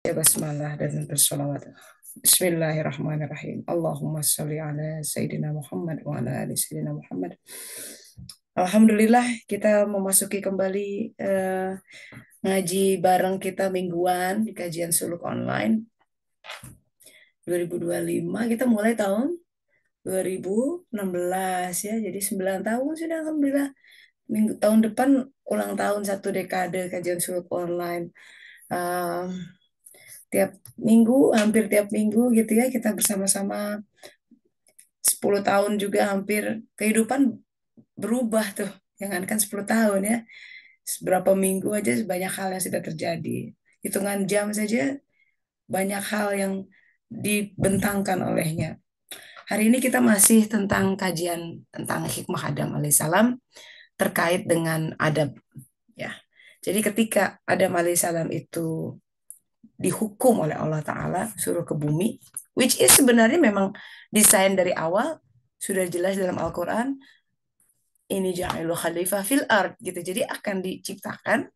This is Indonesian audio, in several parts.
Ya basmalah dan bersolawat. Bismillahirrahmanirrahim. Allahumma salli ala Sayyidina Muhammad wa ala ali Sayyidina Muhammad. Alhamdulillah kita memasuki kembali ngaji bareng kita mingguan di kajian suluk online 2025. Kita mulai tahun 2016 ya. Jadi 9 tahun sudah alhamdulillah. Tahun depan ulang tahun satu dekade kajian suluk online. Um, Tiap minggu, hampir tiap minggu gitu ya, kita bersama-sama 10 tahun juga hampir kehidupan berubah tuh. Jangankan 10 tahun ya, seberapa minggu aja banyak hal yang sudah terjadi. Hitungan jam saja banyak hal yang dibentangkan olehnya. Hari ini kita masih tentang kajian tentang hikmah Adam alaihissalam terkait dengan adab ya. Jadi ketika Adam alaihissalam itu dihukum oleh Allah Ta'ala suruh ke bumi, which is sebenarnya memang desain dari awal sudah jelas dalam Al-Quran, ini ja'ilu khalifah fil ard gitu. Jadi akan diciptakan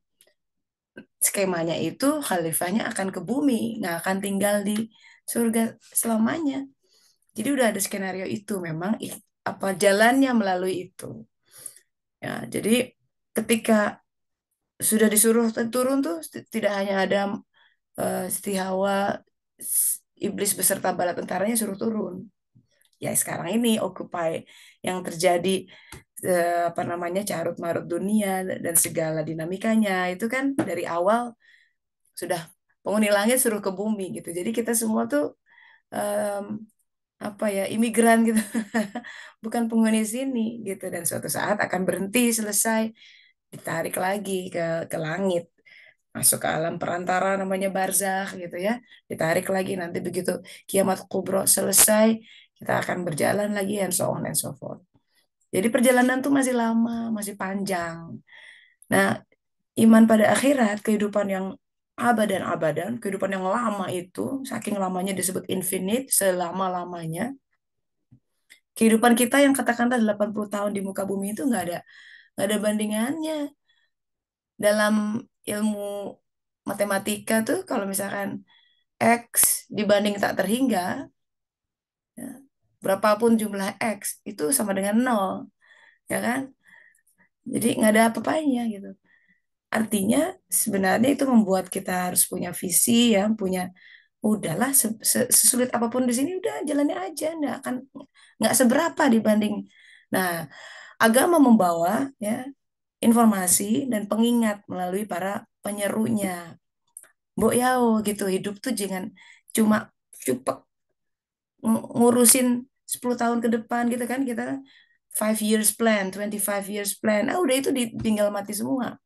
skemanya itu khalifahnya akan ke bumi, nggak akan tinggal di surga selamanya. Jadi udah ada skenario itu memang apa jalannya melalui itu. Ya, jadi ketika sudah disuruh turun tuh tidak hanya ada Siti Hawa, iblis beserta bala tentaranya suruh turun. Ya sekarang ini Occupy yang terjadi apa namanya carut marut dunia dan segala dinamikanya itu kan dari awal sudah penghuni langit suruh ke bumi gitu. Jadi kita semua tuh em, apa ya imigran gitu, bukan penghuni sini gitu dan suatu saat akan berhenti selesai ditarik lagi ke langit masuk ke alam perantara namanya barzakh gitu ya ditarik lagi nanti begitu kiamat kubro selesai kita akan berjalan lagi and so on and so forth. Jadi perjalanan tuh masih lama, masih panjang. Nah, iman pada akhirat, kehidupan yang abadan, kehidupan yang lama itu, saking lamanya disebut infinite, selama-lamanya. Kehidupan kita yang katakanlah 80 tahun di muka bumi itu nggak ada bandingannya. Dalam ilmu matematika tuh kalau misalkan X dibanding tak terhingga, ya, berapapun jumlah X itu sama dengan nol, ya kan? Jadi nggak ada apa-apanya gitu. Artinya sebenarnya itu membuat kita harus punya visi ya, punya udahlah sesulit apapun di sini udah jalannya aja, nggak seberapa dibanding. Nah, agama membawa ya informasi dan pengingat melalui para penyerunya. Mbok yao gitu, hidup tuh jangan cuma cupek ngurusin 10 tahun ke depan gitu kan kita 5 years plan, 25 years plan. Ah udah itu tinggal mati semua.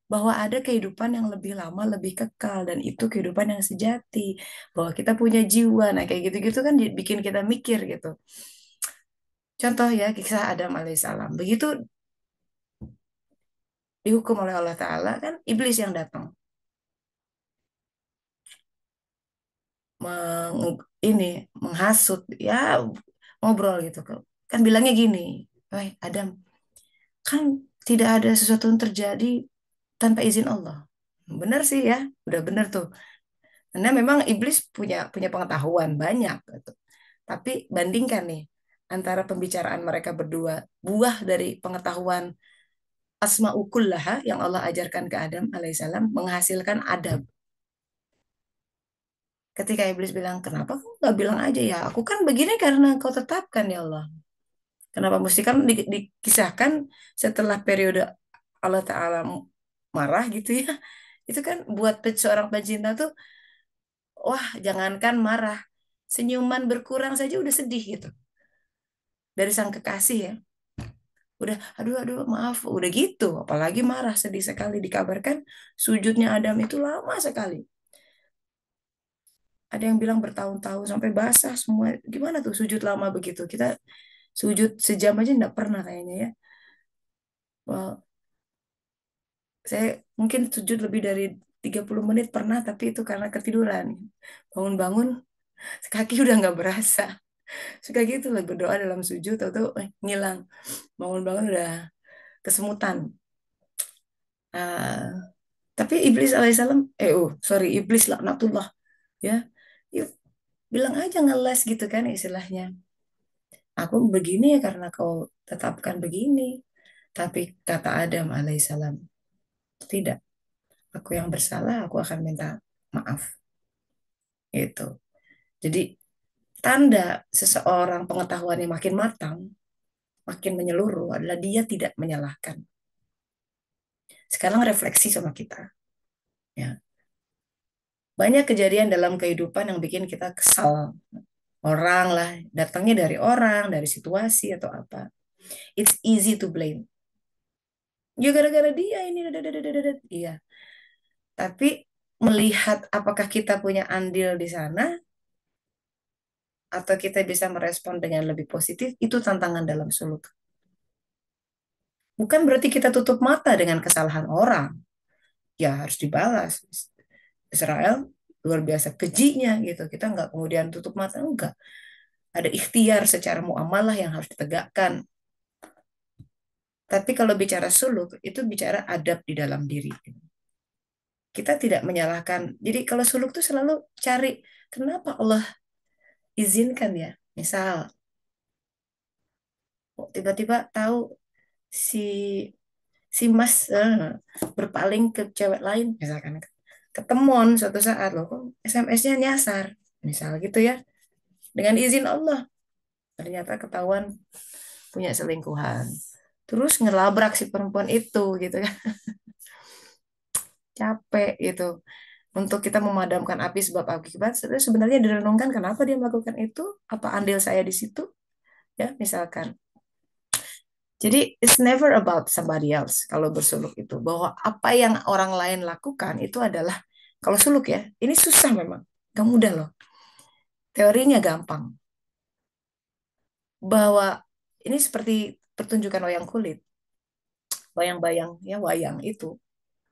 Bahwa ada kehidupan yang lebih lama, lebih kekal dan itu kehidupan yang sejati. Bahwa kita punya jiwa. Nah, kayak gitu-gitu kan bikin kita mikir gitu. Contoh ya kisah Adam alaihissalam. Begitu dihukum oleh Allah Ta'ala kan iblis yang datang ini menghasut ya ngobrol gitu kan bilangnya gini, wah Adam kan tidak ada sesuatu yang terjadi tanpa izin Allah. Benar sih ya, udah benar tuh. Karena memang iblis punya punya pengetahuan banyak gitu. Tapi bandingkan nih antara pembicaraan mereka berdua, buah dari pengetahuan asma'ukullah yang Allah ajarkan ke Adam alaihissalam menghasilkan adab. Ketika iblis bilang, kenapa kamu nggak bilang aja ya? Aku kan begini karena kau tetapkan ya Allah. Kenapa mesti kan dikisahkan setelah periode Allah Ta'ala marah gitu ya. Itu kan buat seorang pencinta tuh, wah jangankan marah, senyuman berkurang saja udah sedih gitu. Dari sang kekasih ya. Udah, aduh, aduh, maaf, udah gitu. Apalagi marah, sedih sekali. Dikabarkan sujudnya Adam itu lama sekali. Ada yang bilang bertahun-tahun sampai basah semua. Gimana tuh sujud lama begitu? Kita sujud sejam aja nggak pernah kayaknya ya. Wah, saya mungkin sujud lebih dari 30 menit pernah, tapi itu karena ketiduran. Bangun-bangun, kaki udah nggak berasa. Suka gitu lah berdoa dalam sujud, atau ngilang. Bangun-bangun udah kesemutan. Ah, Tapi iblis alaihissalam, sorry, iblis laknatullah, ya, yuk bilang aja ngeles gitu kan istilahnya. Aku begini ya karena kau tetapkan begini. Tapi kata Adam alaihissalam, tidak, aku yang bersalah, aku akan minta maaf. Itu. Jadi tanda seseorang pengetahuannya makin matang, makin menyeluruh adalah dia tidak menyalahkan. Sekarang refleksi sama kita. Ya. Banyak kejadian dalam kehidupan yang bikin kita kesal. Orang lah, datangnya dari orang, dari situasi atau apa. It's easy to blame. Ya gara-gara dia ini, dadadadadadad. Iya. Tapi melihat apakah kita punya andil di sana, atau kita bisa merespon dengan lebih positif, itu tantangan dalam suluk. Bukan berarti kita tutup mata dengan kesalahan orang. Ya harus dibalas. Israel luar biasa kejinya gitu. Kita nggak kemudian tutup mata, enggak. Ada ikhtiar secara muamalah yang harus ditegakkan. Tapi kalau bicara suluk, itu bicara adab di dalam diri. Kita tidak menyalahkan. Jadi kalau suluk tuh selalu cari kenapa Allah izinkan ya. Misal, kok tiba-tiba tahu si si Mas berpaling ke cewek lain, misalkan ketemuan suatu saat loh, kok SMS-nya nyasar, misal gitu ya, dengan izin Allah ternyata ketahuan punya selingkuhan, terus ngelabrak si perempuan itu gitu ya, capek gitu. Untuk kita memadamkan api sebab akibat, sebenarnya direnungkan kenapa dia melakukan itu, apa andil saya di situ, ya misalkan. Jadi it's never about somebody else kalau bersuluk itu, bahwa apa yang orang lain lakukan itu adalah, kalau suluk ya, ini susah memang, gak mudah loh. Teorinya gampang, bahwa ini seperti pertunjukan wayang kulit, bayang-bayang ya, wayang itu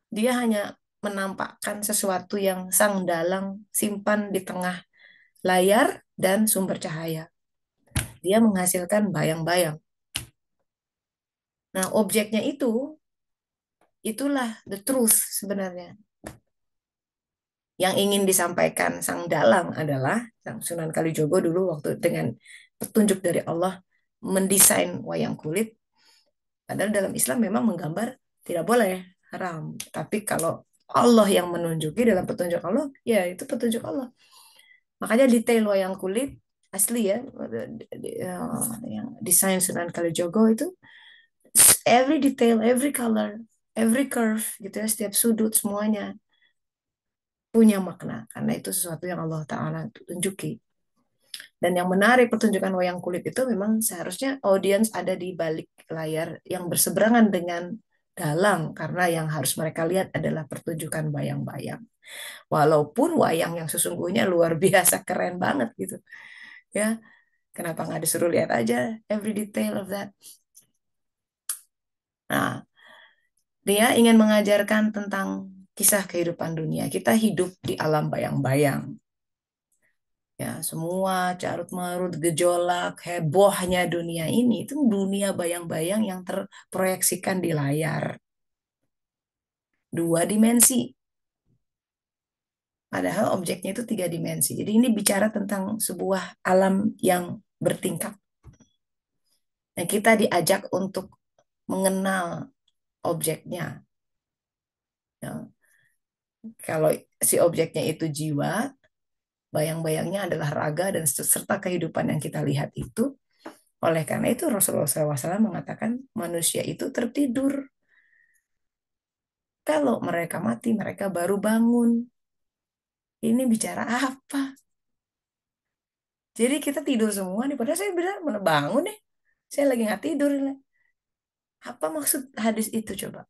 dia hanya menampakkan sesuatu yang sang dalang simpan di tengah layar dan sumber cahaya. Dia menghasilkan bayang-bayang. Nah, objeknya itulah the truth sebenarnya. Yang ingin disampaikan sang dalang adalah sang Sunan Kalijogo dulu waktu dengan petunjuk dari Allah mendesain wayang kulit. Padahal dalam Islam memang menggambar tidak boleh, haram. Tapi kalau Allah yang menunjuki dalam petunjuk Allah, ya itu petunjuk Allah. Makanya detail wayang kulit asli ya, yang desain Sunan Kalijogo itu, every detail, every color, every curve gitu ya, setiap sudut semuanya punya makna karena itu sesuatu yang Allah Ta'ala tunjuki. Dan yang menarik pertunjukan wayang kulit itu memang seharusnya audiens ada di balik layar yang berseberangan dengan dalang karena yang harus mereka lihat adalah pertunjukan bayang-bayang. Walaupun wayang yang sesungguhnya luar biasa keren banget gitu. Ya, kenapa nggak disuruh lihat aja every detail of that? Nah, dia ingin mengajarkan tentang kisah kehidupan dunia. Kita hidup di alam bayang-bayang. Ya, semua carut marut, gejolak, hebohnya dunia ini itu dunia bayang-bayang yang terproyeksikan di layar. Dua dimensi. Padahal objeknya itu tiga dimensi. Jadi ini bicara tentang sebuah alam yang bertingkat. Dan kita diajak untuk mengenal objeknya. Ya, kalau si objeknya itu jiwa, bayang-bayangnya adalah raga dan serta kehidupan yang kita lihat itu. Oleh karena itu Rasulullah SAW mengatakan manusia itu tertidur. Kalau mereka mati, mereka baru bangun. Ini bicara apa? Jadi kita tidur semua nih. Padahal saya benar benar bangun nih. Saya lagi nggak tidur. Apa maksud hadis itu coba?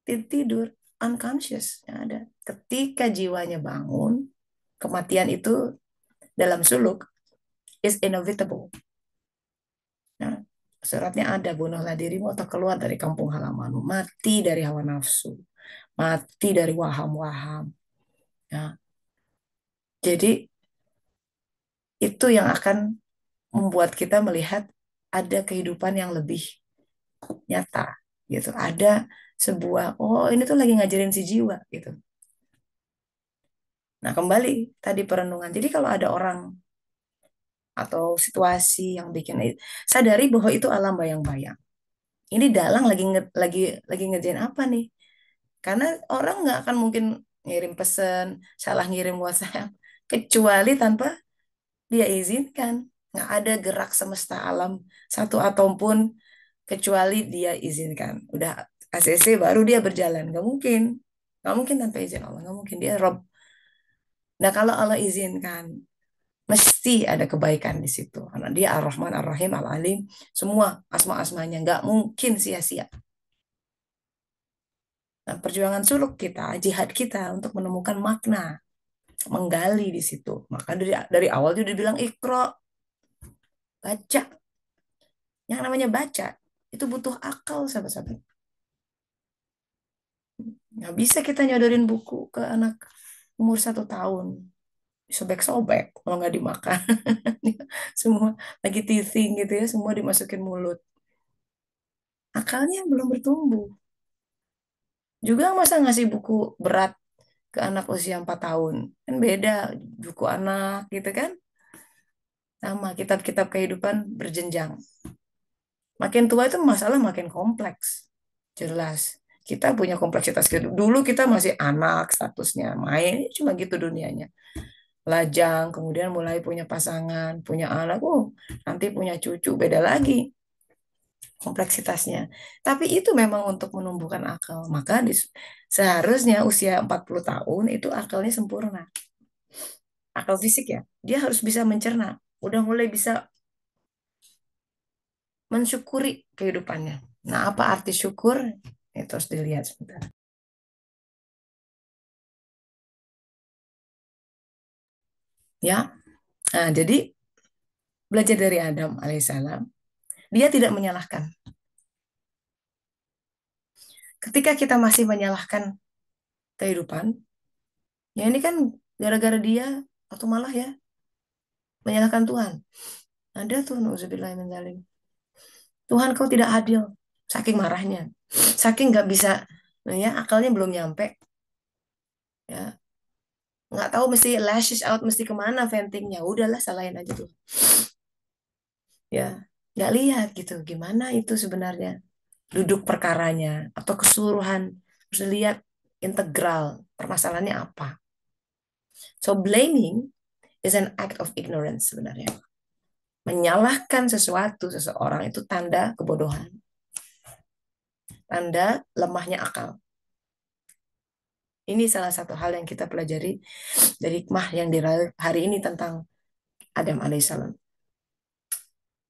Tidur, unconscious. Yang ada. Ketika jiwanya bangun, kematian itu dalam suluk is inevitable. Nah, suratnya ada, bunuhlah dirimu atau keluar dari kampung halamanmu. Mati dari hawa nafsu. Mati dari waham-waham. Ya, jadi itu yang akan membuat kita melihat ada kehidupan yang lebih nyata. gitu. Ada sebuah, oh ini tuh lagi ngajarin si jiwa gitu. Nah, kembali tadi perenungan. Jadi kalau ada orang atau situasi yang bikin, sadari bahwa itu alam bayang-bayang. Ini dalang lagi ngerjain apa nih? Karena orang nggak akan mungkin ngirim pesan, salah ngirim WhatsApp, kecuali tanpa dia izinkan. Nggak ada gerak semesta alam satu atom pun kecuali dia izinkan. Udah ACC baru dia berjalan. Nggak mungkin. Nggak mungkin tanpa izin Allah. Nggak mungkin. Dia Rob. Nah kalau Allah izinkan, mesti ada kebaikan di situ. Karena dia Ar-Rahman, Ar-Rahim, Al-Alim. Semua asma-asmanya. Nggak mungkin sia-sia. Nah, perjuangan suluk kita, jihad kita untuk menemukan makna, menggali di situ. Maka dari awal dia udah bilang ikro, baca. Yang namanya baca itu butuh akal, sahabat-sahabat. Nggak bisa kita nyodorin buku ke anak umur 1 tahun, sobek-sobek kalau nggak dimakan. Semua lagi teething gitu ya, semua dimasukin mulut. Akalnya belum bertumbuh. Juga masa ngasih buku berat ke anak usia 4 tahun. Kan beda buku anak gitu kan. Sama kitab-kitab kehidupan berjenjang. Makin tua itu masalah makin kompleks. Jelas. Kita punya kompleksitas kehidupan. Dulu kita masih anak statusnya. Main cuma gitu dunianya. Lajang, kemudian mulai punya pasangan, punya anak. Nanti punya cucu. Beda lagi kompleksitasnya. Tapi itu memang untuk menumbuhkan akal. Maka seharusnya usia 40 tahun itu akalnya sempurna. Akal fisik ya. Dia harus bisa mencerna. Udah mulai bisa mensyukuri kehidupannya. Nah, apa arti syukur? Itu harus dilihat sebentar. Ya, nah, jadi belajar dari Adam alaihissalam, dia tidak menyalahkan. Ketika kita masih menyalahkan kehidupan, ya ini kan gara-gara dia atau malah ya menyalahkan Tuhan. Ada tuh nauzubillah min dzalik. Tuhan kau tidak adil, saking marahnya, saking nggak bisa, ya akalnya belum nyampe, ya nggak tahu mesti lashes out mesti kemana ventingnya. Udahlah salahin aja tuh, ya nggak lihat gitu gimana itu sebenarnya duduk perkaranya atau keseluruhan, harus lihat integral permasalahannya apa. So blaming is an act of ignorance sebenarnya. Menyalahkan sesuatu seseorang itu tanda kebodohan, tanda lemahnya akal. Ini salah satu hal yang kita pelajari dari hikmah yang diraih hari ini tentang Adam alaihissalam.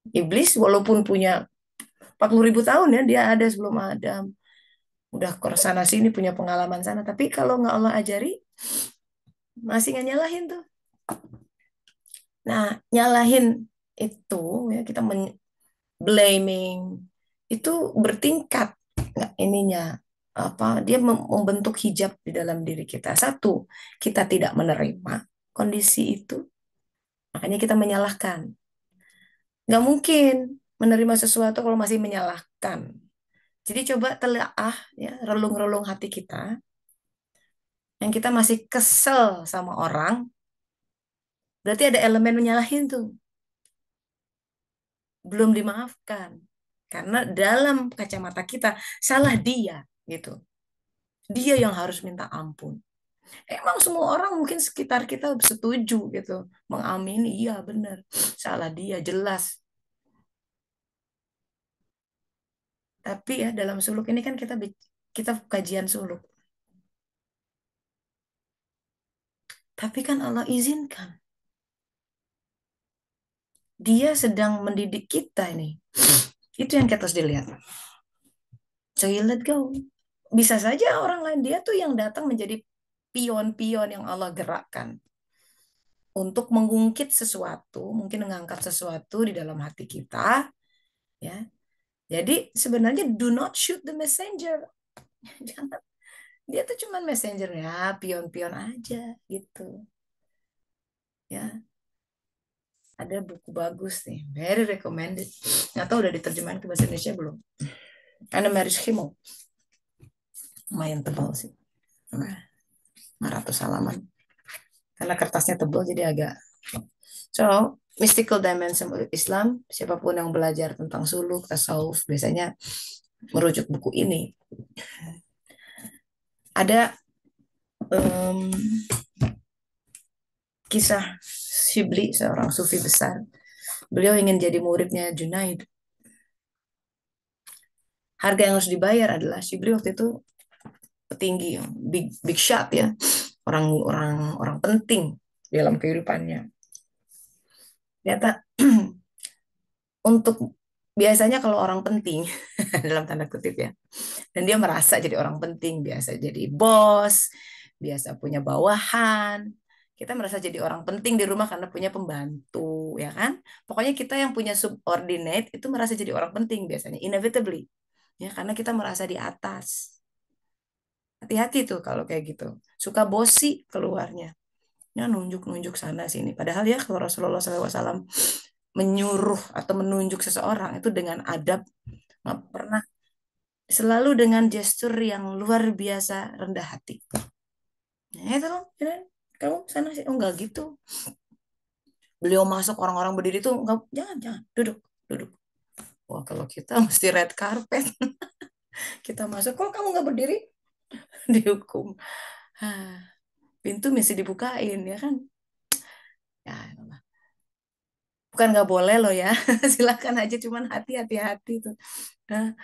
Iblis walaupun punya 40.000 tahun ya, dia ada sebelum Adam. Udah ke sana sini punya pengalaman sana. Tapi kalau nggak Allah ajari, masih nggak nyalahin tuh. Nah, nyalahin itu ya kita blaming itu bertingkat nggak ininya apa dia membentuk hijab di dalam diri kita. Satu, kita tidak menerima kondisi itu, makanya kita menyalahkan. Nggak mungkin menerima sesuatu kalau masih menyalahkan. Jadi coba telaah ya, relung-relung hati kita yang kita masih kesel sama orang, berarti ada elemen menyalahin tuh, belum dimaafkan. Karena dalam kacamata kita salah dia gitu. Dia yang harus minta ampun. Emang semua orang mungkin sekitar kita setuju gitu, mengamini, iya benar, salah dia jelas. Tapi ya dalam suluk ini kan kita kajian suluk. Tapi kan Allah izinkan. Dia sedang mendidik kita ini. Itu yang kita harus dilihat. So you let go. Bisa saja orang lain, dia tuh yang datang menjadi pion-pion yang Allah gerakkan untuk mengungkit sesuatu, mungkin mengangkat sesuatu di dalam hati kita, ya. Jadi sebenarnya do not shoot the messenger. Jangan, dia tuh cuman messenger ya, pion-pion aja gitu. Ya, ada buku bagus nih, very recommended. Nggak tahu udah diterjemahin ke bahasa Indonesia belum? Ana Maris Himo, lumayan tebal sih. Nah, 500 halaman. Karena kertasnya tebal jadi agak. So, mystical dimension Islam, siapapun yang belajar tentang suluk, tasawuf, biasanya merujuk buku ini. Ada em, kisah Shibli, seorang sufi besar. Beliau ingin jadi muridnya Junaid. Harga yang harus dibayar adalah Shibli waktu itu petinggi, big big shot ya, orang-orang orang penting dalam kehidupannya. Ternyata untuk biasanya kalau orang penting dalam tanda kutip ya, dan dia merasa jadi orang penting, biasa jadi bos, biasa punya bawahan. Kita merasa jadi orang penting di rumah karena punya pembantu, ya kan? Pokoknya kita yang punya subordinate itu merasa jadi orang penting biasanya, inevitably. Ya, karena kita merasa di atas. Hati-hati tuh kalau kayak gitu. Suka bosi keluarnya. Ya, nunjuk-nunjuk sana sini. Padahal ya kalau Rasulullah SAW menyuruh atau menunjuk seseorang itu dengan adab, nggak pernah, selalu dengan gestur yang luar biasa rendah hati. Nah, itu loh, ya kan? Kamu sana sih, oh enggak gitu. Beliau masuk orang-orang berdiri tuh enggak, jangan jangan duduk duduk. Wah kalau kita mesti red carpet, kita masuk kok kamu nggak berdiri, dihukum. Hah, pintu mesti dibukain ya kan? Ya, bukan nggak boleh loh ya, silakan aja, cuman hati-hati tuh. Nah,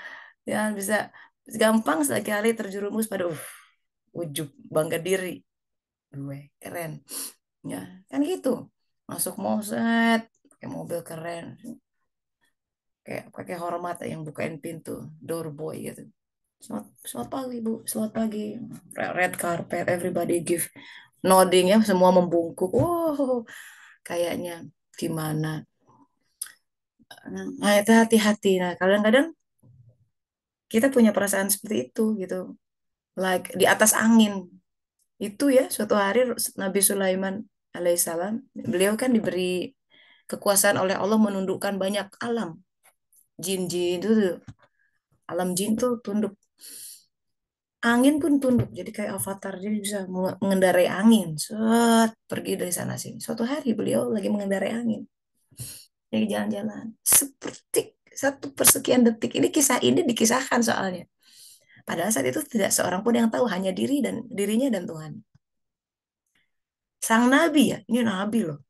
ya bisa gampang sekali terjerumus pada ujub, bangga diri, gue keren, ya kan gitu. Masuk moset, pakai mobil keren, kayak pakai hormat yang bukain pintu, door boy gitu. Selamat, selamat pagi Bu, selamat pagi. Red carpet, everybody give nodding ya, semua membungkuk. Wow, kayaknya gimana? Nah, itu hati-hati. Nah, kadang-kadang kita punya perasaan seperti itu gitu. Like di atas angin. Itu ya, suatu hari Nabi Sulaiman alaihissalam, beliau kan diberi kekuasaan oleh Allah menundukkan banyak alam. Jin-jin itu tuh, alam jin tuh tunduk. Angin pun tunduk, jadi kayak avatar, jadi bisa mengendarai angin. Set, pergi dari sana sini. Suatu hari beliau lagi mengendarai angin, lagi jalan-jalan. Seperti satu persekian detik. Ini kisah ini dikisahkan soalnya. Padahal saat itu tidak seorang pun yang tahu, hanya dirinya dan Tuhan. Sang nabi ya, ini nabi loh.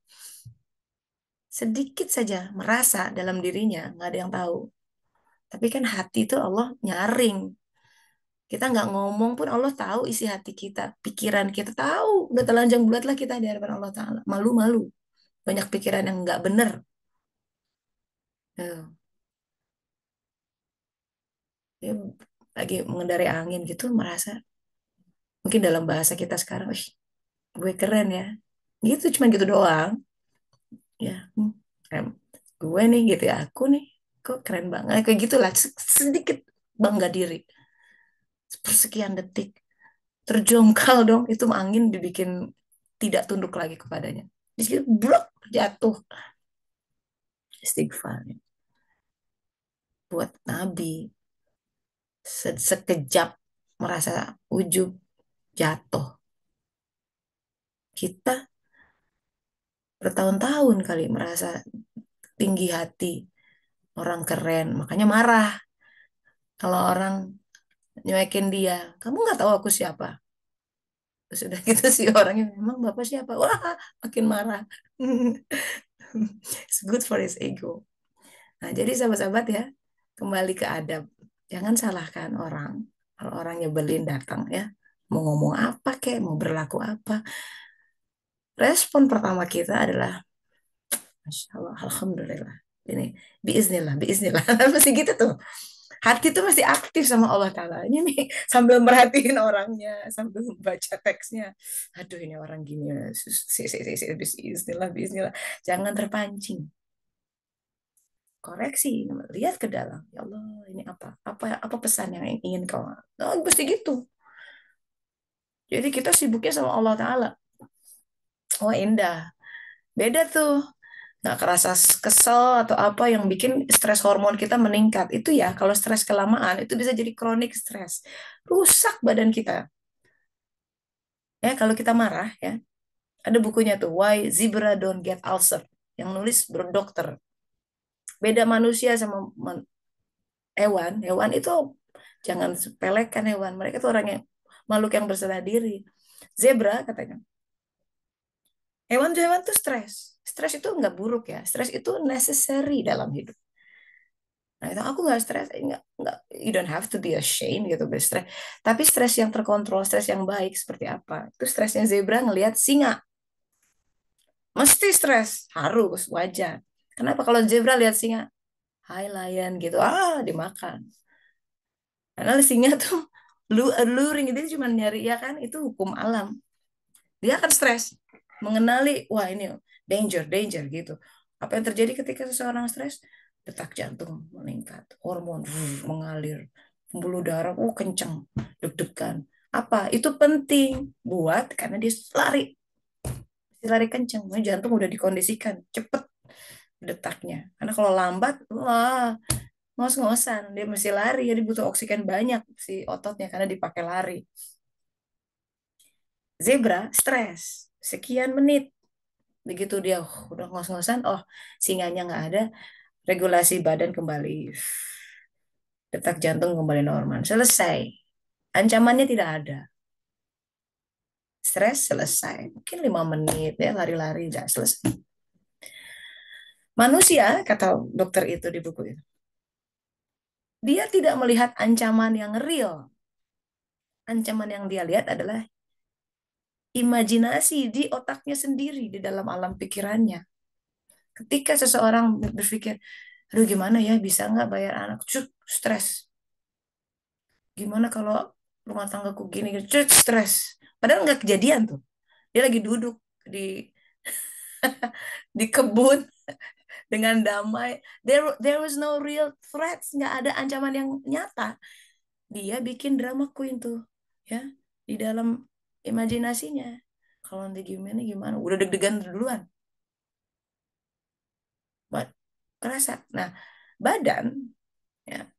Sedikit saja merasa dalam dirinya, nggak ada yang tahu. Tapi kan hati itu Allah nyaring. Kita nggak ngomong pun Allah tahu isi hati kita, pikiran kita tahu. Udah telanjang bulat lah kita di hadapan Allah Ta'ala. Malu-malu. Banyak pikiran yang nggak bener. Tuh. Dia lagi mengendarai angin gitu, merasa mungkin dalam bahasa kita sekarang, "Wih, gue keren ya." Gitu, cuma gitu doang. Ya, em, gue nih gitu ya, aku nih, kok keren banget. Kayak gitulah, sedikit bangga diri. Persekian detik. Terjongkal dong, itu angin dibikin tidak tunduk lagi kepadanya. Di situ blok jatuh. Istighfar buat Nabi, sekejap merasa ujub, jatuh. Kita bertahun-tahun kali merasa tinggi hati, orang keren, makanya marah kalau orang nyuekin dia. Kamu nggak tahu aku siapa. Sudah gitu sih orangnya, memang bapak siapa? Wah, makin marah. It's good for his ego. Nah, jadi sahabat-sahabat ya, kembali ke adab. Jangan salahkan orang. Kalau orang nyebelin datang ya, mau ngomong apa kek, mau berlaku apa. Respon pertama kita adalah, Masya Allah, Alhamdulillah. Ini, biiznillah, biiznillah. Masih gitu tuh. Hati tuh masih aktif sama Allah Ta'ala. Ini nih, sambil merhatiin orangnya, sambil membaca teksnya. Aduh, ini orang gini. Biiznillah, biiznillah. Jangan terpancing. Koreksi, lihat ke dalam. Ya Allah, ini apa pesan yang ingin kau, oh, pasti gitu. Jadi kita sibuknya sama Allah Ta'ala. Oh indah, beda tuh nggak kerasa kesel atau apa yang bikin stres hormon kita meningkat. Itu ya, kalau stres kelamaan itu bisa jadi kronik stres. Rusak badan kita. Ya, kalau kita marah ya, ada bukunya tuh Why Zebra Don't Get Ulcer yang nulis berdokter. Beda manusia sama hewan. Hewan itu jangan sepelekan hewan. Mereka tuh orang yang makhluk yang berserah diri. Zebra katanya. Hewan-hewan tuh stres. Stres itu nggak buruk ya. Stres itu necessary dalam hidup. Nah, itu aku nggak stres, nggak, you don't have to be ashamed gitu, stres. Tapi stres yang terkontrol, stres yang baik seperti apa? Itu stresnya zebra ngelihat singa, mesti stres, harus, wajar. Kenapa kalau zebra lihat singa, hai lion gitu, dimakan. Karena singa tuh luring itu cuma nyari ya kan, itu hukum alam. Dia akan stres, mengenali, wah ini danger, danger gitu. Apa yang terjadi ketika seseorang stres? Detak jantung meningkat, hormon mengalir, pembuluh darah kenceng, deg-degan. Apa? Itu penting buat karena dia lari, lari kenceng, jantung udah dikondisikan cepet detaknya. Karena kalau lambat, wah ngos-ngosan, dia mesti lari, jadi butuh oksigen banyak si ototnya karena dipakai lari. Zebra stres sekian menit, begitu dia udah ngos-ngosan, singanya nggak ada, regulasi badan kembali, detak jantung kembali normal, selesai, ancamannya tidak ada, stres selesai, mungkin 5 menit ya lari-lari udah selesai. Manusia, kata dokter itu di buku itu, dia tidak melihat ancaman yang real. Ancaman yang dia lihat adalah imajinasi di otaknya sendiri, di dalam alam pikirannya. Ketika seseorang berpikir, aduh gimana ya, bisa nggak bayar anak? Cuk, stres. Gimana kalau rumah tanggaku gini, cuk, stres. Padahal nggak kejadian tuh. Dia lagi duduk di di kebun dengan damai. There was no real threats, nggak ada ancaman yang nyata. Dia bikin drama queen tuh, ya, di dalam imajinasinya. Kalau nanti gimana gimana, udah deg-degan duluan. Buat kerasa. Nah, badan, ya,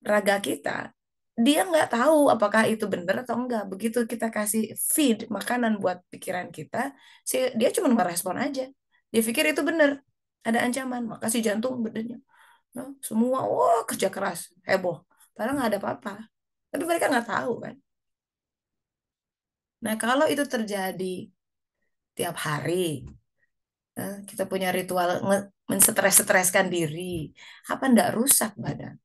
raga kita, dia nggak tahu apakah itu benar atau enggak. Begitu kita kasih feed makanan buat pikiran kita, dia cuma merespon aja. Dia pikir itu benar, ada ancaman, maka si jantung badannya, ya, semua wah kerja keras, heboh. Padahal nggak ada apa-apa. Tapi mereka nggak tahu kan. Nah kalau itu terjadi tiap hari, kita punya ritual mensetres-streskan diri, apa ndak rusak badan?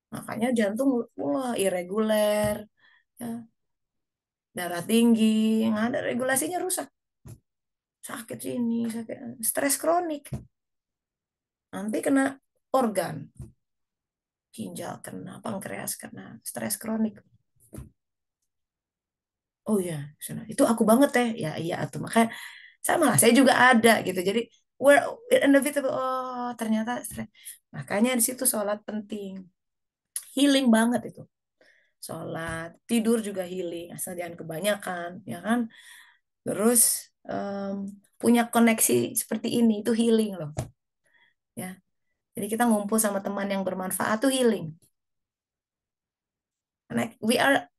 Makanya jantung wah irreguler, ya, darah tinggi, nggak ada regulasinya rusak. Sakit sini, sakit, stres kronik. Nanti kena organ, ginjal kena, pankreas kena, stres kronik. Oh iya, itu aku banget teh. Ya iya tuh makanya sama lah. Saya juga ada gitu. Jadi we're inevitable. Oh ternyata stres. Makanya di situ sholat penting, healing banget itu. Sholat, tidur juga healing, asal jangan kebanyakan, ya kan? Terus punya koneksi seperti ini itu healing loh, ya. Jadi kita ngumpul sama teman yang bermanfaat tuh healing. We are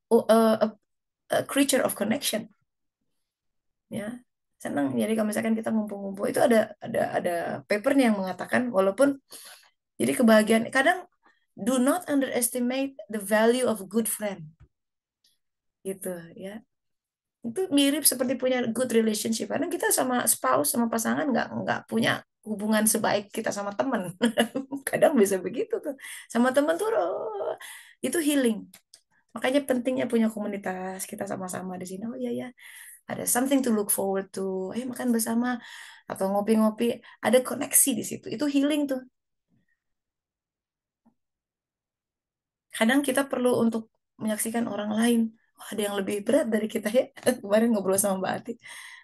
a creature of connection, ya. Senang. Jadi kalau misalkan kita ngumpul-ngumpul itu ada papernya yang mengatakan walaupun jadi kebahagiaan kadang do not underestimate the value of good friend gitu ya. Itu mirip seperti punya good relationship. Karena kita sama spouse, sama pasangan nggak punya hubungan sebaik kita sama teman. Kadang bisa begitu tuh. Sama teman tuh itu healing. Makanya pentingnya punya komunitas kita sama-sama di sini. Oh iya ya, ada something to look forward to. Ayo makan bersama atau ngopi-ngopi. Ada koneksi di situ. Itu healing tuh. Kadang kita perlu untuk menyaksikan orang lain. Wah, ada yang lebih berat dari kita ya. Kemarin ngobrol sama Mbak Ati.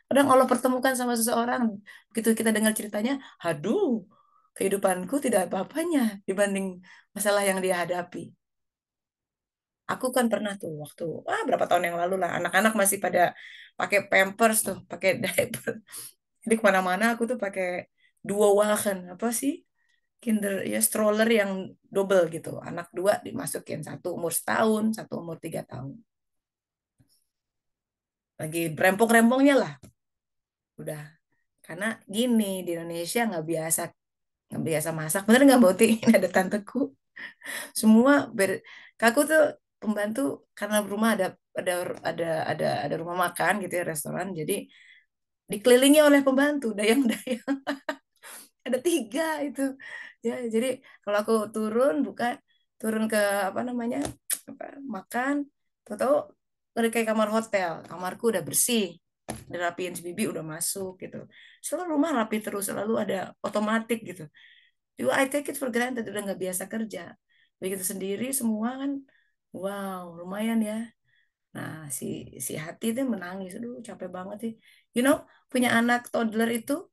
Kadang kalau pertemukan sama seseorang, begitu kita dengar ceritanya, aduh, kehidupanku tidak apa-apanya dibanding masalah yang dia hadapi. Aku kan pernah tuh waktu, berapa tahun yang lalu lah, anak-anak masih pada pakai pampers tuh, pakai diaper. Jadi kemana-mana aku tuh pakai dua wagen, apa sih? Kinder ya stroller yang double gitu. Anak dua dimasukin, satu umur setahun, satu umur 3 tahun. Lagi rempong-rempongnya lah, udah. Karena gini di Indonesia nggak biasa masak. Bener nggak Boti? Ini ada tanteku. Semua Kakak tuh pembantu karena rumah ada ada ada rumah makan gitu ya restoran. Jadi dikelilingi oleh pembantu dayang-dayang. Ada 3 itu ya, jadi kalau aku turun ke apa namanya apa, makan, tahu-tahu udah kayak kamar hotel, kamarku udah bersih, udah rapiin, si bibi udah masuk gitu, selalu rumah rapi terus, selalu ada otomatis gitu. Jadi I take it for granted, udah nggak biasa kerja begitu sendiri semua kan. Wow, lumayan ya. Nah, si si hati itu menangis, aduh capek banget sih, you know, punya anak toddler itu,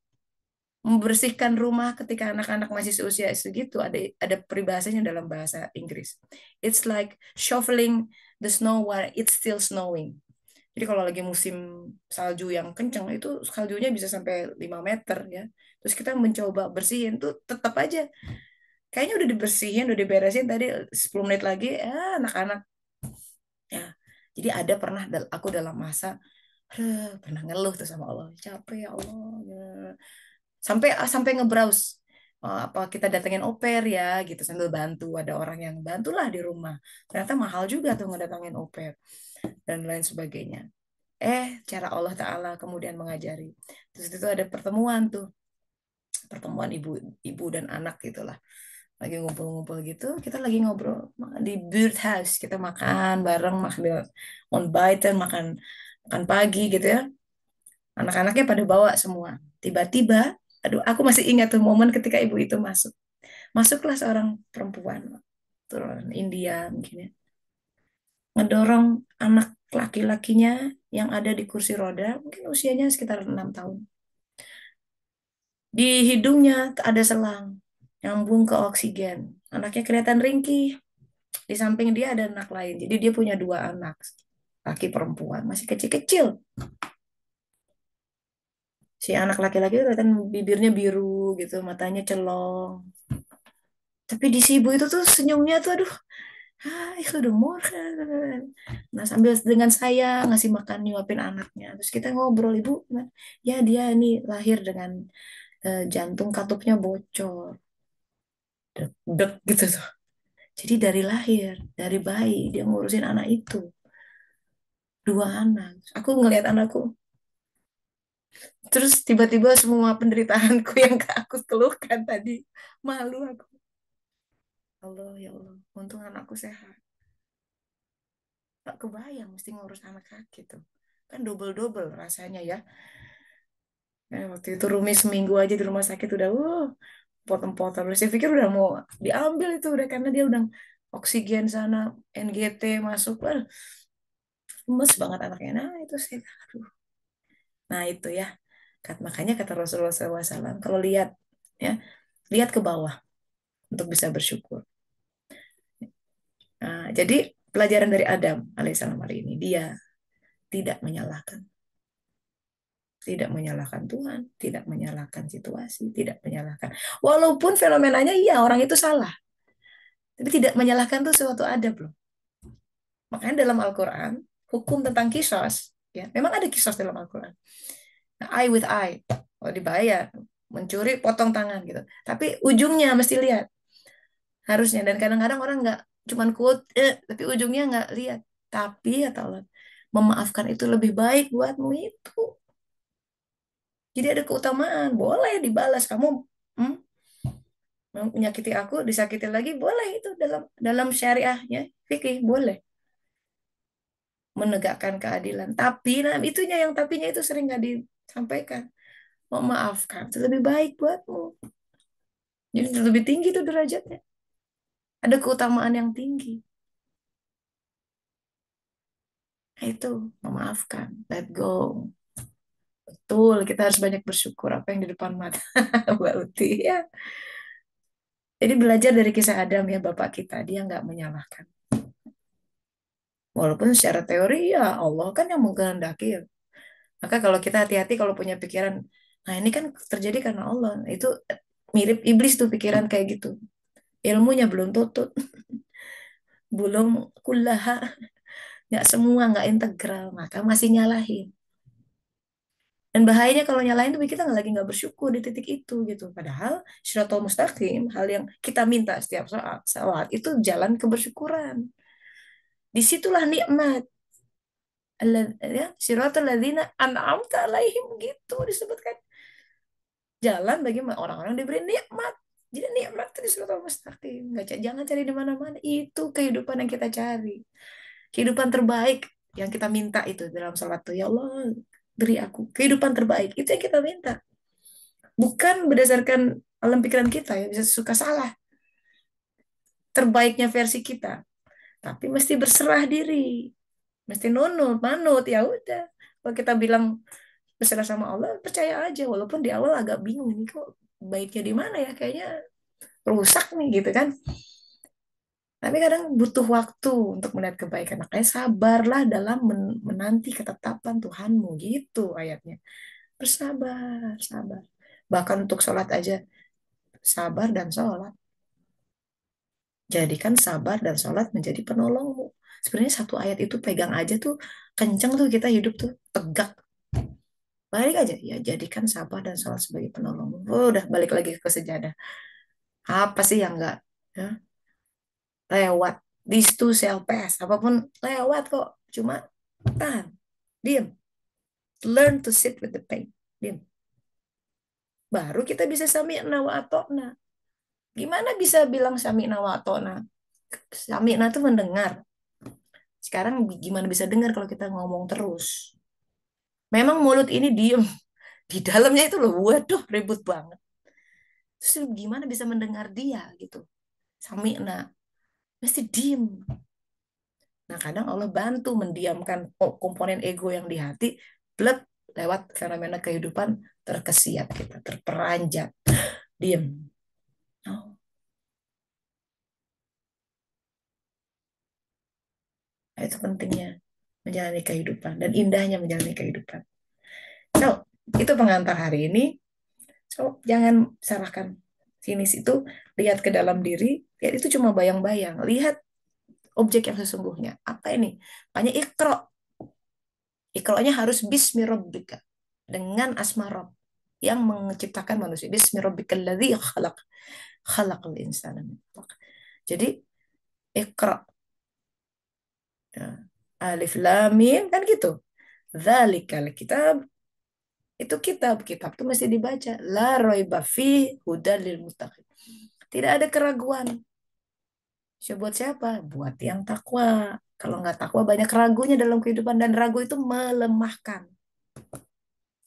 membersihkan rumah ketika anak-anak masih seusia segitu, ada peribahasanya dalam bahasa Inggris. It's like shoveling the snow while it's still snowing. Jadi kalau lagi musim salju yang kenceng itu saljunya bisa sampai 5 meter ya. Terus kita mencoba bersihin tuh tetap aja kayaknya udah dibersihin, udah diberesin tadi 10 menit lagi anak-anak ya. Jadi ada pernah aku dalam masa pernah ngeluh tuh sama Allah, capek ya Allah ya, sampai sampai ngebrowse, apa kita datengin au pair ya gitu sambil bantu, ada orang yang bantulah di rumah, ternyata mahal juga tuh ngedatengin au pair dan lain sebagainya. Cara Allah Ta'ala kemudian mengajari, terus itu ada pertemuan tuh, pertemuan ibu ibu dan anak gitulah, lagi ngumpul-ngumpul gitu, kita lagi ngobrol di bird house, kita makan bareng, makan on bite, makan makan pagi gitu ya, anak-anaknya pada bawa semua. Tiba-tiba, aduh, aku masih ingat tuh momen ketika ibu itu masuk. Masuklah seorang perempuan, turun India mungkin ya, ngedorong anak laki-lakinya yang ada di kursi roda, mungkin usianya sekitar 6 tahun. Di hidungnya ada selang, nyambung ke oksigen. Anaknya kelihatan ringkih. Di samping dia ada anak lain. Jadi dia punya 2 anak, laki perempuan, masih kecil-kecil. Si anak laki-laki kelihatan bibirnya biru gitu, matanya celong. Tapi di si ibu itu tuh senyumnya tuh aduh, ich udah kan. Nah, sambil dengan saya ngasih makan nyuapin anaknya. Terus kita ngobrol, ibu, ya dia ini lahir dengan jantung katupnya bocor. Dek, dek gitu tuh. Jadi dari lahir, dari bayi dia ngurusin anak itu, 2 anak. Aku ngelihat anakku, terus tiba-tiba semua penderitaanku yang aku keluhkan tadi, malu aku. Allah ya Allah, untung anakku sehat. Tak kebayang mesti ngurus anak kaki tuh. Kan double-double rasanya ya. Waktu itu Rumi seminggu aja di rumah sakit udah potong-potong. Saya pikir udah mau diambil itu udah, karena dia udah oksigen sana, NGT masuk. Wah, lemes banget anaknya. Nah, itu sih. Aduh. Nah, itu ya. Makanya kata Rasulullah SAW, kalau lihat ya, lihat ke bawah untuk bisa bersyukur. Nah, jadi pelajaran dari Adam alaihissalam hari ini, dia tidak menyalahkan. Tidak menyalahkan Tuhan, tidak menyalahkan situasi, tidak menyalahkan. Walaupun fenomenanya iya orang itu salah, tapi tidak menyalahkan tuh suatu adab loh. Makanya dalam Al-Quran, hukum tentang kisos, ya memang ada kisos dalam Al-Quran. Nah, eye with eye, kalau dibayar, mencuri potong tangan gitu. Tapi ujungnya mesti lihat, harusnya. Dan kadang-kadang orang nggak cuman quote, tapi ujungnya nggak lihat. Tapi kata Allah, memaafkan itu lebih baik buatmu itu. Jadi ada keutamaan, boleh dibalas. Kamu hmm, menyakiti aku, disakiti lagi, boleh itu dalam dalam syariahnya, fikih boleh menegakkan keadilan. Tapi nah itunya yang tapinya itu sering nggak disampaikan. Memaafkan itu lebih baik buatmu. Jadi lebih tinggi tuh derajatnya. Ada keutamaan yang tinggi. Nah, itu memaafkan, let go. Betul, kita harus banyak bersyukur apa yang di depan mata, Mbak Uti ya. Jadi belajar dari kisah Adam ya, bapak kita, dia nggak menyalahkan. Walaupun secara teori ya Allah kan yang mengkehendaki. Maka kalau kita hati-hati kalau punya pikiran, Nah, ini kan terjadi karena Allah. Itu mirip iblis tuh pikiran kayak gitu. Ilmunya belum tutut, belum kullaha, nggak semua, nggak integral, maka masih nyalahin. Dan bahayanya kalau nyalahin tuh kita lagi nggak bersyukur di titik itu gitu. Padahal syaratul mustaqim, hal yang kita minta setiap saat itu jalan kebersyukuran. Disitulah nikmat. Ya, syaratul ladzina an'amta alaihim gitu disebutkan. Jalan bagi orang-orang diberi nikmat. Jadi nikmat itu di suratul mustaqim. Jangan cari di mana-mana. Itu kehidupan yang kita cari. Kehidupan terbaik yang kita minta itu dalam salat tuh. Ya Allah, beri aku kehidupan terbaik. Itu yang kita minta. Bukan berdasarkan alam pikiran kita ya. Bisa suka salah. Terbaiknya versi kita. Tapi mesti berserah diri. Mesti nunut, manut. Ya udah. Kalau kita bilang berserah sama Allah, percaya aja. Walaupun di awal agak bingung. Ini kok baiknya di mana ya? Kayaknya rusak nih gitu kan. Tapi kadang butuh waktu untuk melihat kebaikan. Makanya sabarlah dalam menanti ketetapan Tuhanmu gitu ayatnya. Bersabar, sabar. Bahkan untuk sholat aja sabar dan sholat. Jadikan sabar dan sholat menjadi penolongmu. Sebenarnya satu ayat itu pegang aja tuh kenceng tuh kita hidup tuh tegak. Balik aja ya jadikan sabar dan sholat sebagai penolongmu. Oh, udah balik lagi ke sejadah. Apa sih yang enggak ya, lewat? These two shall pass. Apapun lewat kok. Cuma tahan. Diam. Learn to sit with the pain. Diam. Baru kita bisa sami'na wa atokna. Gimana bisa bilang sami'na wa atokna? Sami'na itu mendengar. Sekarang gimana bisa dengar kalau kita ngomong terus? Memang mulut ini diem. Di dalamnya itu loh, waduh ribut banget. Terus gimana bisa mendengar dia gitu? Sami'na. Mesti diem. Nah, kadang Allah bantu mendiamkan komponen ego yang di hati, blek, lewat fenomena kehidupan terkesiap kita, terperanjat, diem. Oh, itu pentingnya menjalani kehidupan dan indahnya menjalani kehidupan. So, itu pengantar hari ini. So, jangan salahkan sini situ, lihat ke dalam diri, lihat itu cuma bayang-bayang. Lihat objek yang sesungguhnya. Apa ini? Makanya ikro. Ikronya harus bismi rabbika. Dengan asma Rabb yang menciptakan manusia. Bismi rabbikal ladzi khalaq. Khalaqal insana min alaq. Jadi ikra. Ya. Alif lam mim kan gitu. Dzalikal kitab, itu kitab. Kitab itu mesti dibaca. La raiba fi hudal lil muttaqin. Tidak ada keraguan. So, buat siapa? Buat yang takwa. Kalau nggak takwa banyak ragunya dalam kehidupan dan ragu itu melemahkan.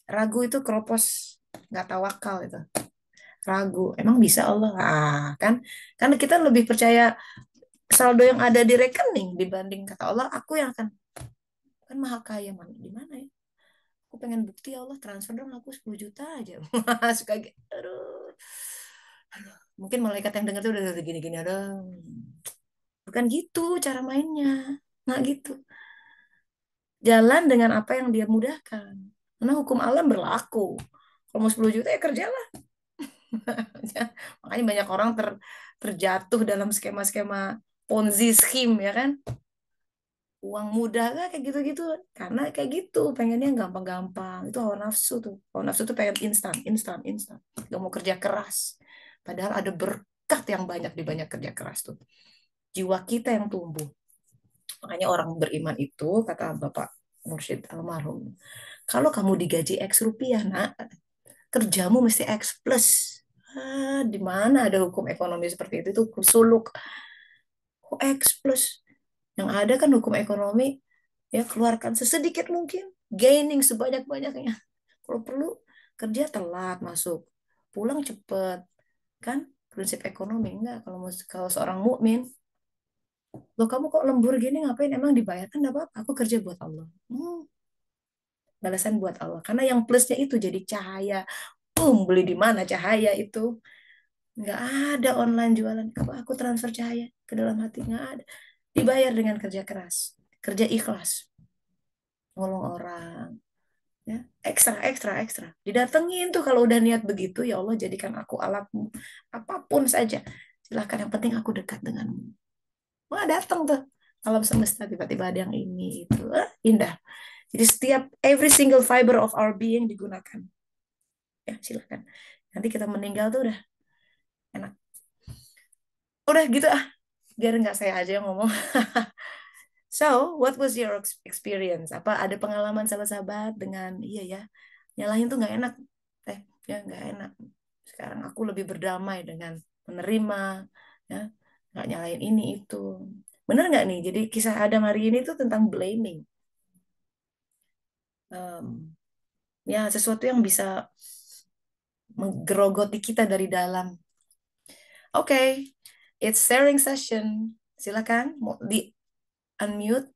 Ragu itu keropos nggak tawakal itu. Ragu. Emang bisa Allah? Kan? Karena kita lebih percaya saldo yang ada di rekening dibanding kata Allah, aku yang akan kan maha kaya mana di mana ya? Aku pengen bukti ya Allah transfer dong aku 10 juta aja. Suka gitu. Aduh. Mungkin malaikat yang dengar tuh udah gini-gini ada. Bukan gitu cara mainnya. Nggak gitu. Jalan dengan apa yang dia mudahkan. Karena hukum alam berlaku. Kalau mau 10 juta ya kerjalah. Makanya banyak orang terjatuh dalam skema-skema Ponzi scheme ya kan. Uang mudah lah kayak gitu-gitu. Karena kayak gitu, pengennya yang gampang-gampang. Itu hawa nafsu tuh. Hawa nafsu tuh pengen instan, instan, instan. Gak mau kerja keras. Padahal ada berkat yang banyak di banyak kerja keras tuh. Jiwa kita yang tumbuh. Makanya orang beriman itu, kata Bapak Mursyid almarhum, kalau kamu digaji X rupiah, nak, kerjamu mesti X plus. Di mana ada hukum ekonomi seperti itu? Itu hukum suluk. Kok X plus? Yang ada kan hukum ekonomi, ya keluarkan sesedikit mungkin, gaining sebanyak-banyaknya. Kalau perlu kerja telat masuk, pulang cepet, kan? Prinsip ekonomi enggak. Kalau seorang mukmin, loh kamu kok lembur gini ngapain? Emang dibayarkan enggak apa-apa? Aku kerja buat Allah. Balasan buat Allah. Karena yang plusnya itu jadi cahaya. Beli di mana cahaya itu? Nggak ada online jualan. Aku transfer cahaya ke dalam hati nggak ada. Dibayar dengan kerja keras, kerja ikhlas, nolong orang, Ya, ekstra, ekstra, ekstra. Didatengin tuh kalau udah niat begitu, ya Allah jadikan aku alatmu, apapun saja. Silahkan, yang penting aku dekat denganmu. Wah, datang tuh alam semesta, tiba-tiba ada yang ini itu. Indah. Jadi setiap every single fiber of our being digunakan. Ya, silahkan. Nanti kita meninggal tuh udah enak. Udah gitu ah, biar nggak saya aja yang ngomong. So, what was your experience? Apa ada pengalaman sahabat-sahabat dengan iya ya, nyalahin tuh nggak enak, ya nggak enak. Sekarang aku lebih berdamai dengan menerima, ya nggak nyalahin ini itu. Bener nggak nih? Jadi kisah Adam hari ini tuh tentang blaming. Em, ya sesuatu yang bisa menggerogoti kita dari dalam. Oke, it's sharing session. Silakan mau di unmute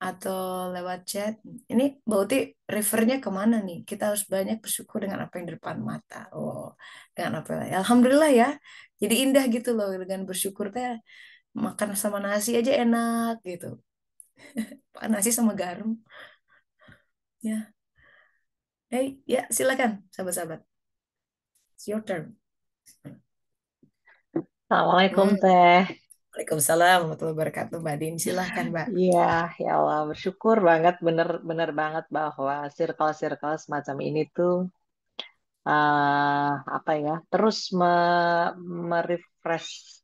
atau lewat chat. Ini Mbak Uti refernya kemana nih? Kita harus banyak bersyukur dengan apa yang di depan mata. Oh, dengan apa? Alhamdulillah ya. Jadi indah gitu loh dengan bersyukur teh, makan sama nasi aja enak gitu. Nasi sama garam. Ya, ya silakan sahabat-sahabat. It's your turn. Assalamualaikum Hmm. Teh. Waalaikumsalam warahmatullahi wabarakatuh, Mbak Din. Silahkan, Mbak. Iya, ya Allah bersyukur banget, bener-bener banget bahwa circle-circle semacam ini tuh apa ya, terus merefresh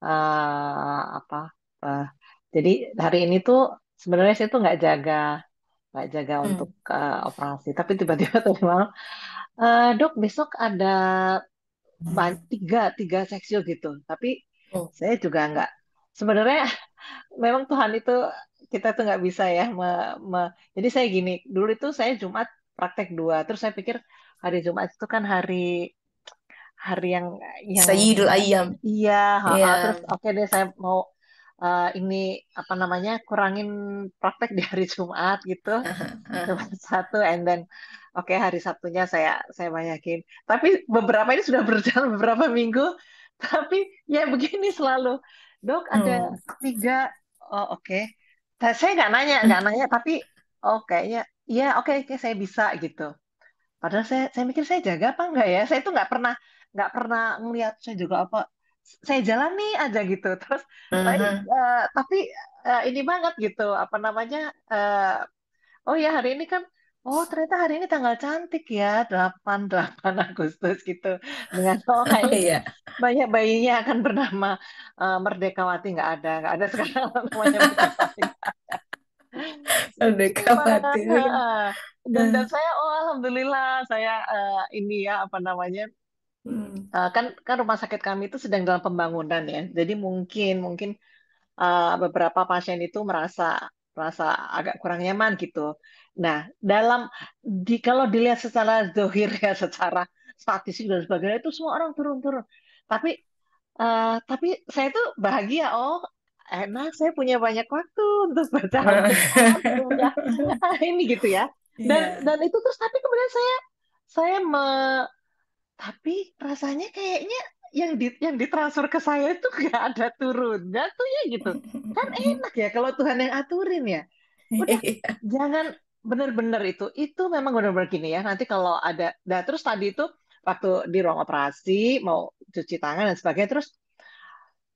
apa. eh, jadi hari ini tuh sebenarnya saya tuh nggak jaga untuk Hmm. operasi, tapi tiba-tiba tadi malam, dok besok ada tiga seksio gitu, tapi Oh. saya juga nggak sebenarnya. Memang Tuhan itu kita tuh nggak bisa ya jadi saya gini dulu itu saya Jumat praktek dua terus saya pikir hari Jumat itu kan hari hari yang Sayyidul Ayyam. iya Iya. terus oke deh saya mau ini apa namanya kurangin praktek di hari Jumat gitu cuma satu and then oke hari Sabtunya saya banyakin tapi beberapa ini sudah berjalan beberapa minggu tapi ya begini selalu dok ada Hmm. tiga oh oke. Saya nggak nanya tapi oh kayaknya iya oke oke saya bisa gitu padahal saya mikir saya jaga apa enggak ya saya tuh nggak pernah ngeliat saya juga apa saya jalani aja gitu terus Aha. tapi ini banget gitu apa namanya eh, oh ya hari ini kan oh ternyata hari ini tanggal cantik ya 8 Agustus gitu dengan oh kayaknya Iya. banyak bayinya akan bernama Merdekawati nggak ada sekarang namanya Merdekawati Ada lucu banget khawatir. heeh. Dan saya oh alhamdulillah saya ini ya apa namanya Hmm. kan rumah sakit kami itu sedang dalam pembangunan ya jadi mungkin mungkin beberapa pasien itu merasa merasa agak kurang nyaman gitu. Nah, kalau dilihat secara zohir ya, secara statistik dan sebagainya itu semua orang turun-turun. Tapi tapi saya tuh bahagia. Oh, enak saya punya banyak waktu untuk baca Al-Quran, punya ini gitu ya. Dan Iya. itu terus tapi kemudian saya tapi rasanya kayaknya yang ditransfer ke saya itu nggak ada turunnya tuh ya gitu. Kan enak ya kalau Tuhan yang aturin ya. Udah Iya. jangan bener-bener itu memang bener-bener gini ya. Nanti kalau ada, nah terus tadi itu waktu di ruang operasi mau cuci tangan dan sebagainya terus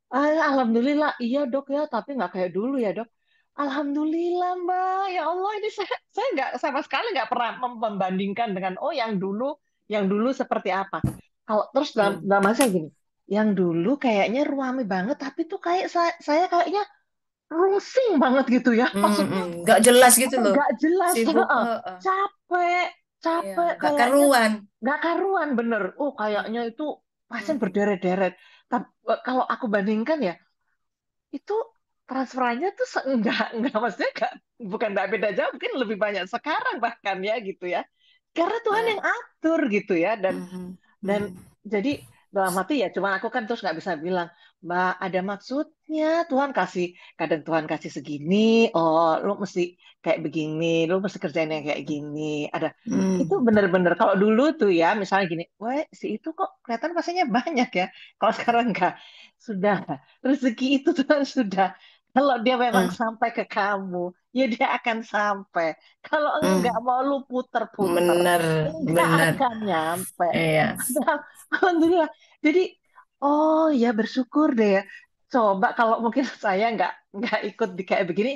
alhamdulillah iya dok ya tapi nggak kayak dulu ya dok. Alhamdulillah Mbak ya Allah ini saya nggak sama sekali nggak pernah membandingkan dengan oh yang dulu seperti apa. Kalau terus Hmm. dalam masa gini, yang dulu kayaknya ruame banget tapi tuh kayak saya kayaknya rusing banget gitu ya. Maksudnya Nggak jelas gitu loh. nggak jelas, Sibuk. heeh. Capek, Iya, capek nggak kayaknya karuan. nggak karuan bener. Oh kayaknya itu pasien Mm-mm. berderet-deret. Tapi kalau aku bandingkan ya itu transferannya tuh enggak maksudnya enggak, bukan enggak beda jauh mungkin lebih banyak sekarang bahkan ya gitu ya karena Tuhan yang Ah. atur gitu ya Mhm. dan Mhm. jadi dalam hati ya cuma aku kan terus nggak bisa bilang Mbak ada maksudnya Tuhan kasih kadang Tuhan kasih segini oh lu mesti kayak begini lu mesti kerjain yang kayak gini ada itu Hmm. bener-bener kalau dulu tuh ya misalnya gini wah si itu kok kelihatan pasiennya banyak ya kalau sekarang enggak sudah rezeki itu Tuhan sudah Kalau dia memang Hmm, sampai ke kamu, ya dia akan sampai. Kalau enggak, hmm. mau lu puter-puter, Bener, enggak bener. akan nyampe. Iya. Padahal, alhamdulillah. Jadi, oh ya bersyukur deh ya. Coba kalau mungkin saya nggak ikut di kayak begini,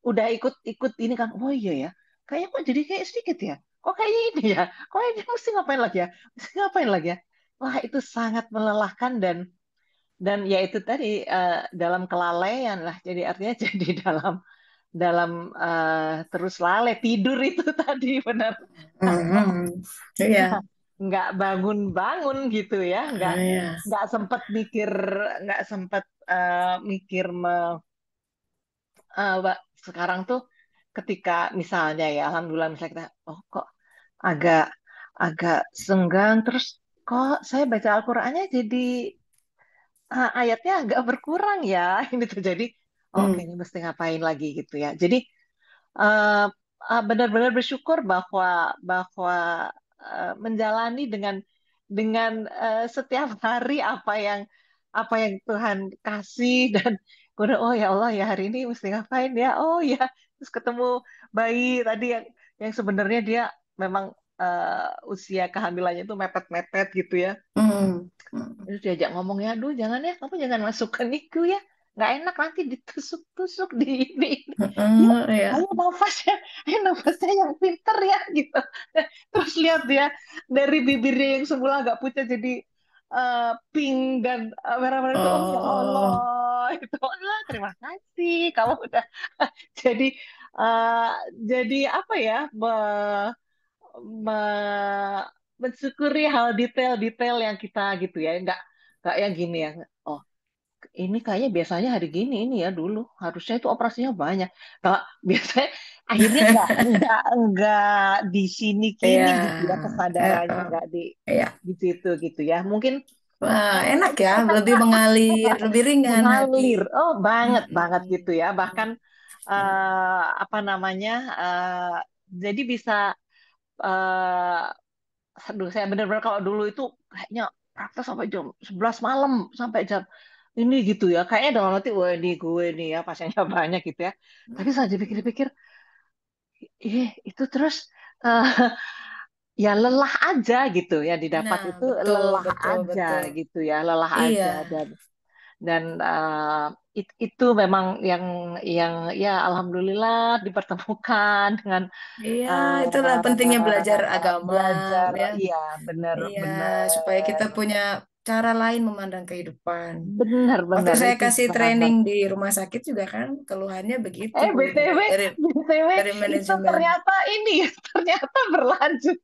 udah ikut ini kan. Oh iya ya, kayaknya kok jadi kayak sedikit ya. Kok kayaknya ini ya. Kok ini mesti ngapain lagi ya? Mesti ngapain lagi ya? Wah itu sangat melelahkan dan ya itu tadi dalam kelalaian lah. Jadi artinya jadi dalam dalam terus lalai tidur itu tadi benar Hmm, iya. nggak bangun-bangun gitu ya Ah, iya. nggak sempat mikir nggak sempat mikir sekarang tuh ketika misalnya ya alhamdulillah misalnya kita oh kok agak agak senggang terus kok saya baca Al-Qur'annya jadi ayatnya agak berkurang ya ini terjadi oh Hmm, kayaknya mesti ngapain lagi gitu ya jadi eh, benar-benar bersyukur bahwa bahwa menjalani dengan setiap hari apa yang Tuhan kasih dan kemudian oh ya Allah ya hari ini mesti ngapain ya oh ya terus ketemu bayi tadi yang sebenarnya dia memang usia kehamilannya itu mepet-mepet gitu ya hmm, hmm. terus diajak ngomong ya aduh jangan ya kamu jangan masuk ke NICU ya nggak enak nanti ditusuk-tusuk ini. Yuk Iya. ayo nafasnya yang pinter ya gitu terus lihat dia dari bibirnya yang semula agak pucat jadi pink dan merah-merah itu oh ya Oh, Allah itu terima kasih kamu udah jadi eh, jadi apa ya me- mensyukuri hal detail-detail yang kita gitu ya nggak yang gini ya oh ini kayaknya biasanya hari gini ini ya dulu harusnya itu operasinya banyak kalau biasanya akhirnya nggak di sini kini gitu ya iya. kesadarannya nggak Iya. di situ gitu ya mungkin Wah, enak ya, kita kan lebih mengalir, lebih ringan hati. mengalir oh banget banget gitu Mm-mm. ya bahkan apa namanya jadi bisa aduh saya benar-benar kalau dulu itu kayaknya praktek sampai jam 11 malam sampai jam ini gitu ya. Kayaknya dalam hati, wah ini gue nih ya pasiennya banyak gitu ya. Tapi saya jadi pikir-pikir, itu terus eh, ya lelah aja gitu ya didapat Nah, itu betul, lelah betul, aja betul. gitu ya lelah Iya, aja dan itu memang yang ya alhamdulillah dipertemukan dengan iya, itulah pentingnya belajar agama, belajar ya. iya benar Iya, supaya kita benar punya cara lain memandang kehidupan. Waktu benar saya itu kasih training banget. di rumah sakit juga kan, keluhannya begitu BTW, BTW dari itu manajemen. ternyata ini ya, ternyata berlanjut.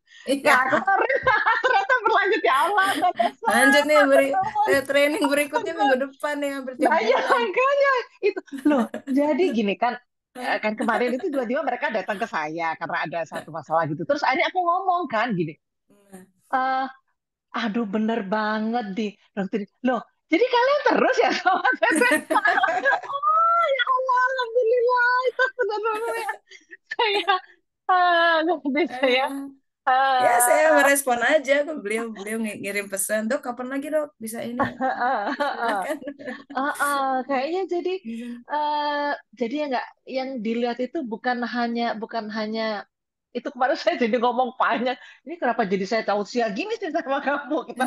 Nggak Iya, kemarin ternyata berlanjut ya Allah, lanjut nih teman-teman. training berikutnya minggu depan nih hampir tiap Nah, ya bulan. makanya itu loh. Jadi gini kan, kan kemarin itu tiba-tiba mereka datang ke saya karena ada satu masalah gitu. Terus akhirnya aku ngomong kan gini, eh aduh bener banget di dokter. Loh, jadi kalian terus ya sama saya? Oh ya Allah, alhamdulillah itu benar-benar ya. Saya nanti saya Nah, ya saya ah, merespon aja ke beliau beliau ngirim pesan dok kapan lagi dok bisa ini silakan. kayaknya Gitu. eh, jadi ya nggak yang dilihat itu bukan hanya itu kemarin saya jadi ngomong banyak ini kenapa jadi saya tahu siang gini sih sama kamu kita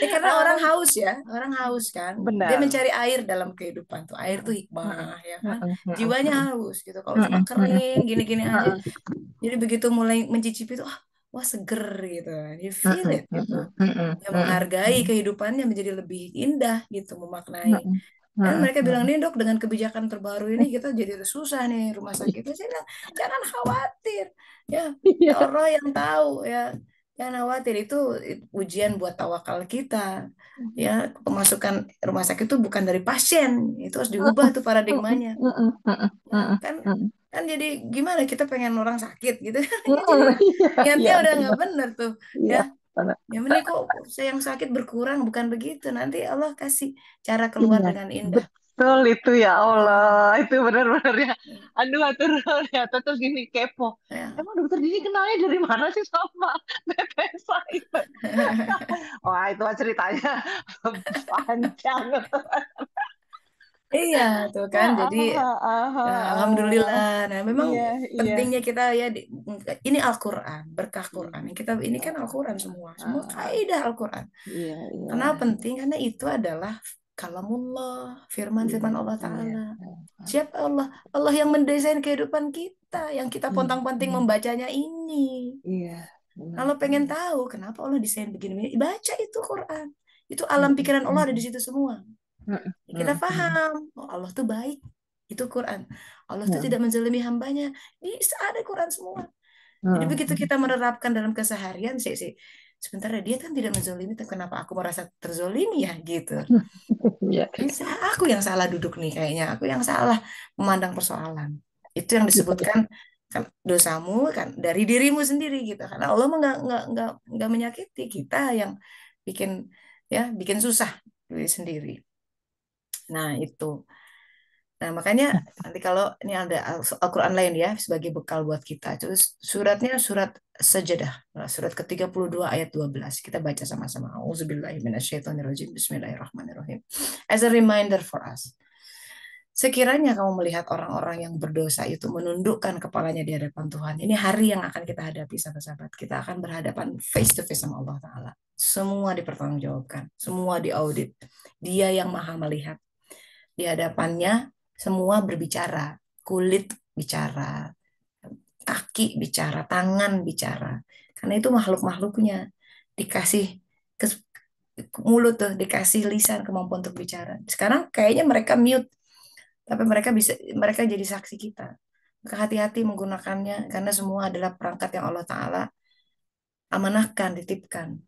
Ya karena orang Ah, haus ya, orang haus kan. Dia benar. mencari air dalam kehidupan tuh. Air tuh Mm-mm, mm-mm, hikmah ya kan. mm-mm, Jiwanya mm-mm, haus gitu. Kalau cuma mm-mm, mm-mm, kering gini-gini aja. mm-mm, Jadi begitu mulai mencicipi itu, wah seger gitu. You feel mm-mm, it gitu. mm-mm, mm-mm, Ya mm-mm, menghargai mm-mm, kehidupannya menjadi lebih indah gitu, memaknai. mm-mm, Dan mm-mm, mereka bilang, mm-mm. nih dok, dengan kebijakan terbaru ini kita jadi susah nih rumah sakitnya. Saya bilang, jangan khawatir. Ya, ya Iya. Allah yang tahu ya. Jangan khawatir, itu ujian buat tawakal kita. Ya, pemasukan rumah sakit itu bukan dari pasien. Itu harus diubah tuh Mm-mm, paradigmanya. mm-mm, mm-mm, Ya, mm-mm, kan mm-mm. kan jadi gimana kita pengen orang sakit gitu. Jadi Mm-mm, iya, niatnya iya, udah nggak benar. bener tuh. Ya, Iya, benar. ya mending kok saya yang sakit berkurang bukan begitu. Nanti Allah kasih cara keluar Iya, dengan indah. betul itu ya Allah. Hmm. Itu benar-benar ya. Aduh, atur ya. Terus gini kepo. Ya. Emang dokter Dini kenalnya dari mana sih sama Bethesda itu? Wah, itu mah ceritanya panjang. Iya, tuh kan. Ah, Jadi ah, ah, alhamdulillah. ah. Nah, memang Iya, iya. pentingnya kita ya ini Al-Quran, berkah Quran. Iya. Yang kita ini kan Ah, Al-Quran ah, semua, semua ah. kaidah Al-Quran. Iya, iya, Kenapa penting? Karena itu adalah kalamullah, iya, firman-firman Allah iya. Ta'ala. Ah, ah. Siapa Allah? Allah yang mendesain kehidupan kita, yang kita Hmm, pontang-panting hmm. membacanya ini. Iya, benar, Kalau pengen benar. tahu kenapa Allah desain begini, baca itu Quran. Itu Hmm, alam hmm, pikiran Allah ada di hmm. situ semua. Hmm, Ya, kita hmm, hmm. paham, oh, Allah tuh baik. Itu Quran. Allah tuh Hmm, tidak menzalimi hambanya. Bisa ada Quran semua. Jadi hmm, begitu hmm. kita menerapkan dalam keseharian, sih, sebentar dia kan tidak menzalimi, tapi kenapa aku merasa terzolimi ya gitu. Iya, Ini aku yang salah duduk nih kayaknya. Aku yang salah memandang persoalan. Itu yang iya. disebutkan kan dosamu kan dari dirimu sendiri gitu. Karena Allah mah nggak menyakiti kita yang bikin bikin susah diri sendiri. Nah, itu. Nah, makanya nanti kalau ini ada Al-Quran lain ya sebagai bekal buat kita. Terus suratnya surat Sajadah, surat ke-32 ayat 12. Kita baca sama-sama. Auzubillahiminasyaitonirrajim. Bismillahirrahmanirrahim. As a reminder for us. Sekiranya kamu melihat orang-orang yang berdosa itu menundukkan kepalanya di hadapan Tuhan. Ini hari yang akan kita hadapi, sahabat-sahabat. Kita akan berhadapan face to face sama Allah Ta'ala. Semua dipertanggungjawabkan. Semua diaudit. Dia yang maha melihat. Di hadapannya semua berbicara. Kulit bicara, kaki bicara, tangan bicara. Karena itu makhluk-makhluknya dikasih ke mulut tuh, dikasih lisan kemampuan untuk bicara. Sekarang kayaknya mereka mute, tapi mereka jadi saksi kita. Maka hati-hati menggunakannya karena semua adalah perangkat yang Allah Ta'ala amanahkan, titipkan.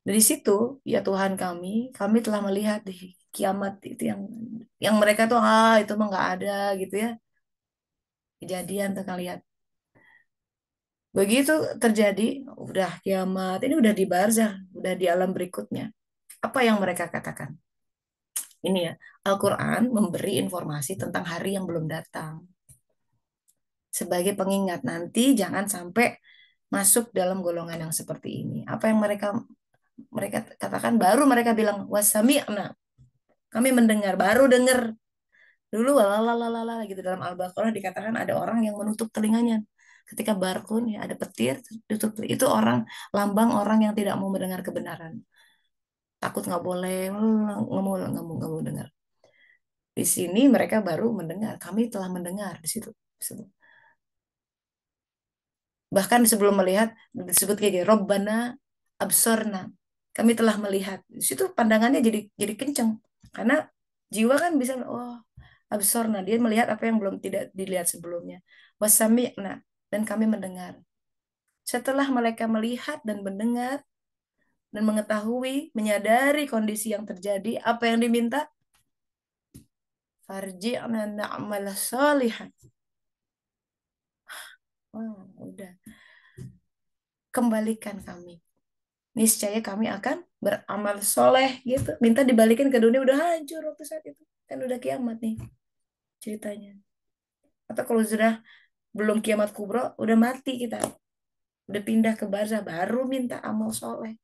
Dari situ, ya Tuhan kami telah melihat di kiamat itu yang mereka tuh itu mah nggak ada gitu ya. Kejadian tuh lihat. Begitu terjadi, udah kiamat, ini udah di barzah, udah di alam berikutnya. Apa yang mereka katakan? Ini ya, Al-Quran memberi informasi tentang hari yang belum datang. Sebagai pengingat, nanti jangan sampai masuk dalam golongan yang seperti ini. Apa yang mereka mereka katakan, baru mereka bilang, wasami'na, kami mendengar, baru dengar. Dulu walalalala gitu dalam Al-Baqarah dikatakan ada orang yang menutup telinganya. Ketika barkun ya ada petir tutup itu orang lambang orang yang tidak mau mendengar kebenaran. Takut nggak boleh nggak mau dengar. Di sini mereka baru mendengar. Kami telah mendengar di situ. Bahkan sebelum melihat disebut kayak gini, Robbana absorna. Kami telah melihat. Di situ pandangannya jadi kenceng. Karena jiwa kan bisa absorna. Dia melihat apa yang belum tidak dilihat sebelumnya. Wasami'na. Dan kami mendengar. Setelah mereka melihat dan mendengar dan mengetahui, menyadari kondisi yang terjadi, apa yang diminta? Farji'na na'mal salihan. Wah, udah. Kembalikan kami. Niscaya kami akan beramal soleh gitu. Minta dibalikin ke dunia udah hancur waktu saat itu. Kan udah kiamat nih ceritanya. Atau kalau sudah belum kiamat kubro, udah mati kita. Udah pindah ke barzah, baru minta amal soleh.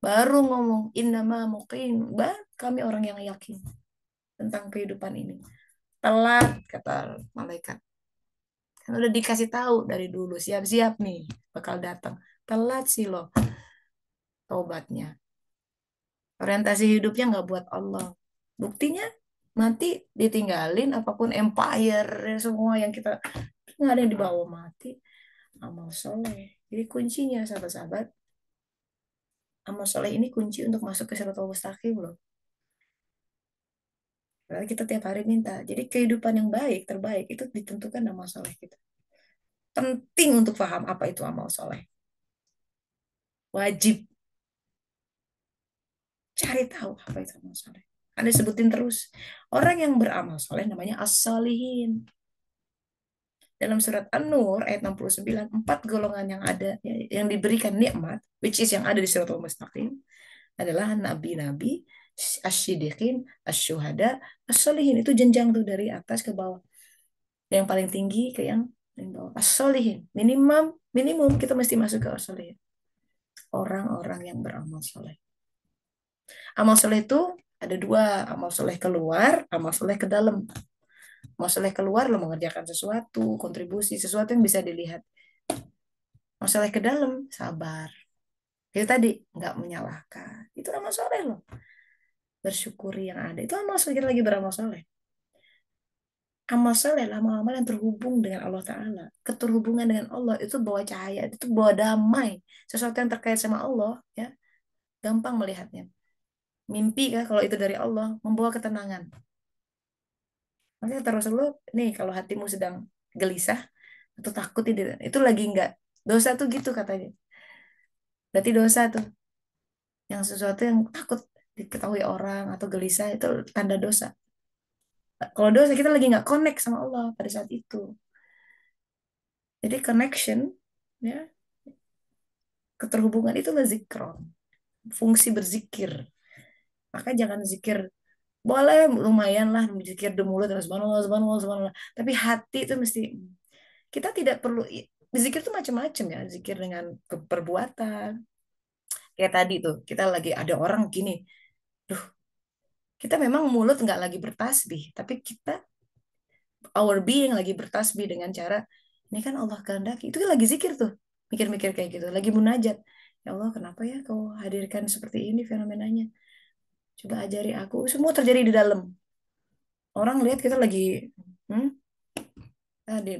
Baru ngomong, innama muqin. Kami orang yang yakin tentang kehidupan ini. Telat, kata malaikat. Kan udah dikasih tahu dari dulu, siap-siap nih, bakal datang. Telat sih loh taubatnya. Orientasi hidupnya nggak buat Allah. Buktinya mati ditinggalin apapun empire semua yang kita nggak ada yang dibawa mati. Amal soleh. Jadi kuncinya sahabat-sahabat, amal soleh ini kunci untuk masuk ke Siratal Mustaqim loh. Karena kita tiap hari minta. Jadi kehidupan yang baik, terbaik itu ditentukan amal soleh kita. Penting untuk paham apa itu amal soleh. Wajib cari tahu apa itu amal soleh. Anda sebutin terus. Orang yang beramal soleh namanya as-solihin. Dalam surat An-Nur ayat 69, empat golongan yang ada, yang diberikan nikmat, which is yang ada di surat Al-Mustaqim, adalah nabi-nabi, asy-syidiqin, asy-syuhada, as-solihin. Itu jenjang tuh dari atas ke bawah. Yang paling tinggi ke yang paling bawah. As-solihin. Minimum, minimum kita mesti masuk ke as-solihin. Orang-orang yang beramal soleh. Amal soleh itu Ada dua, amal soleh keluar, amal soleh ke dalam. Amal soleh keluar lo mengerjakan sesuatu, kontribusi, sesuatu yang bisa dilihat. Amal soleh ke dalam, sabar. Itu tadi, nggak menyalahkan. Itu amal soleh loh. Bersyukuri yang ada. Itu amal soleh, kita lagi beramal soleh. Amal soleh lah, amal-amal yang terhubung dengan Allah Ta'ala. Keterhubungan dengan Allah itu bawa cahaya, itu bawa damai. Sesuatu yang terkait sama Allah, ya gampang melihatnya. Mimpi kan kalau itu dari Allah, membawa ketenangan. Makanya kata Rasulullah, nih kalau hatimu sedang gelisah atau takut itu lagi enggak. Dosa tuh gitu katanya. Berarti dosa tuh. Yang sesuatu yang takut diketahui orang atau gelisah itu tanda dosa. Kalau dosa kita lagi nggak connect sama Allah pada saat itu. Jadi connection, ya, keterhubungan itulah zikron. Fungsi berzikir. Maka jangan zikir, boleh lumayan lah zikir di mulut terus subhanallah subhanallah subhanallah. Tapi hati itu mesti, kita tidak perlu, zikir itu macam-macam ya, zikir dengan perbuatan. Kayak tadi tuh, kita lagi ada orang gini, duh, kita memang mulut nggak lagi bertasbih, tapi kita, our being lagi bertasbih dengan cara, ini kan Allah kehendaki. Itu kan lagi zikir tuh, mikir-mikir kayak gitu, lagi munajat. Ya Allah, kenapa ya kau hadirkan seperti ini fenomenanya? Coba ajari aku. Semua terjadi di dalam. Orang lihat kita lagi, hmm,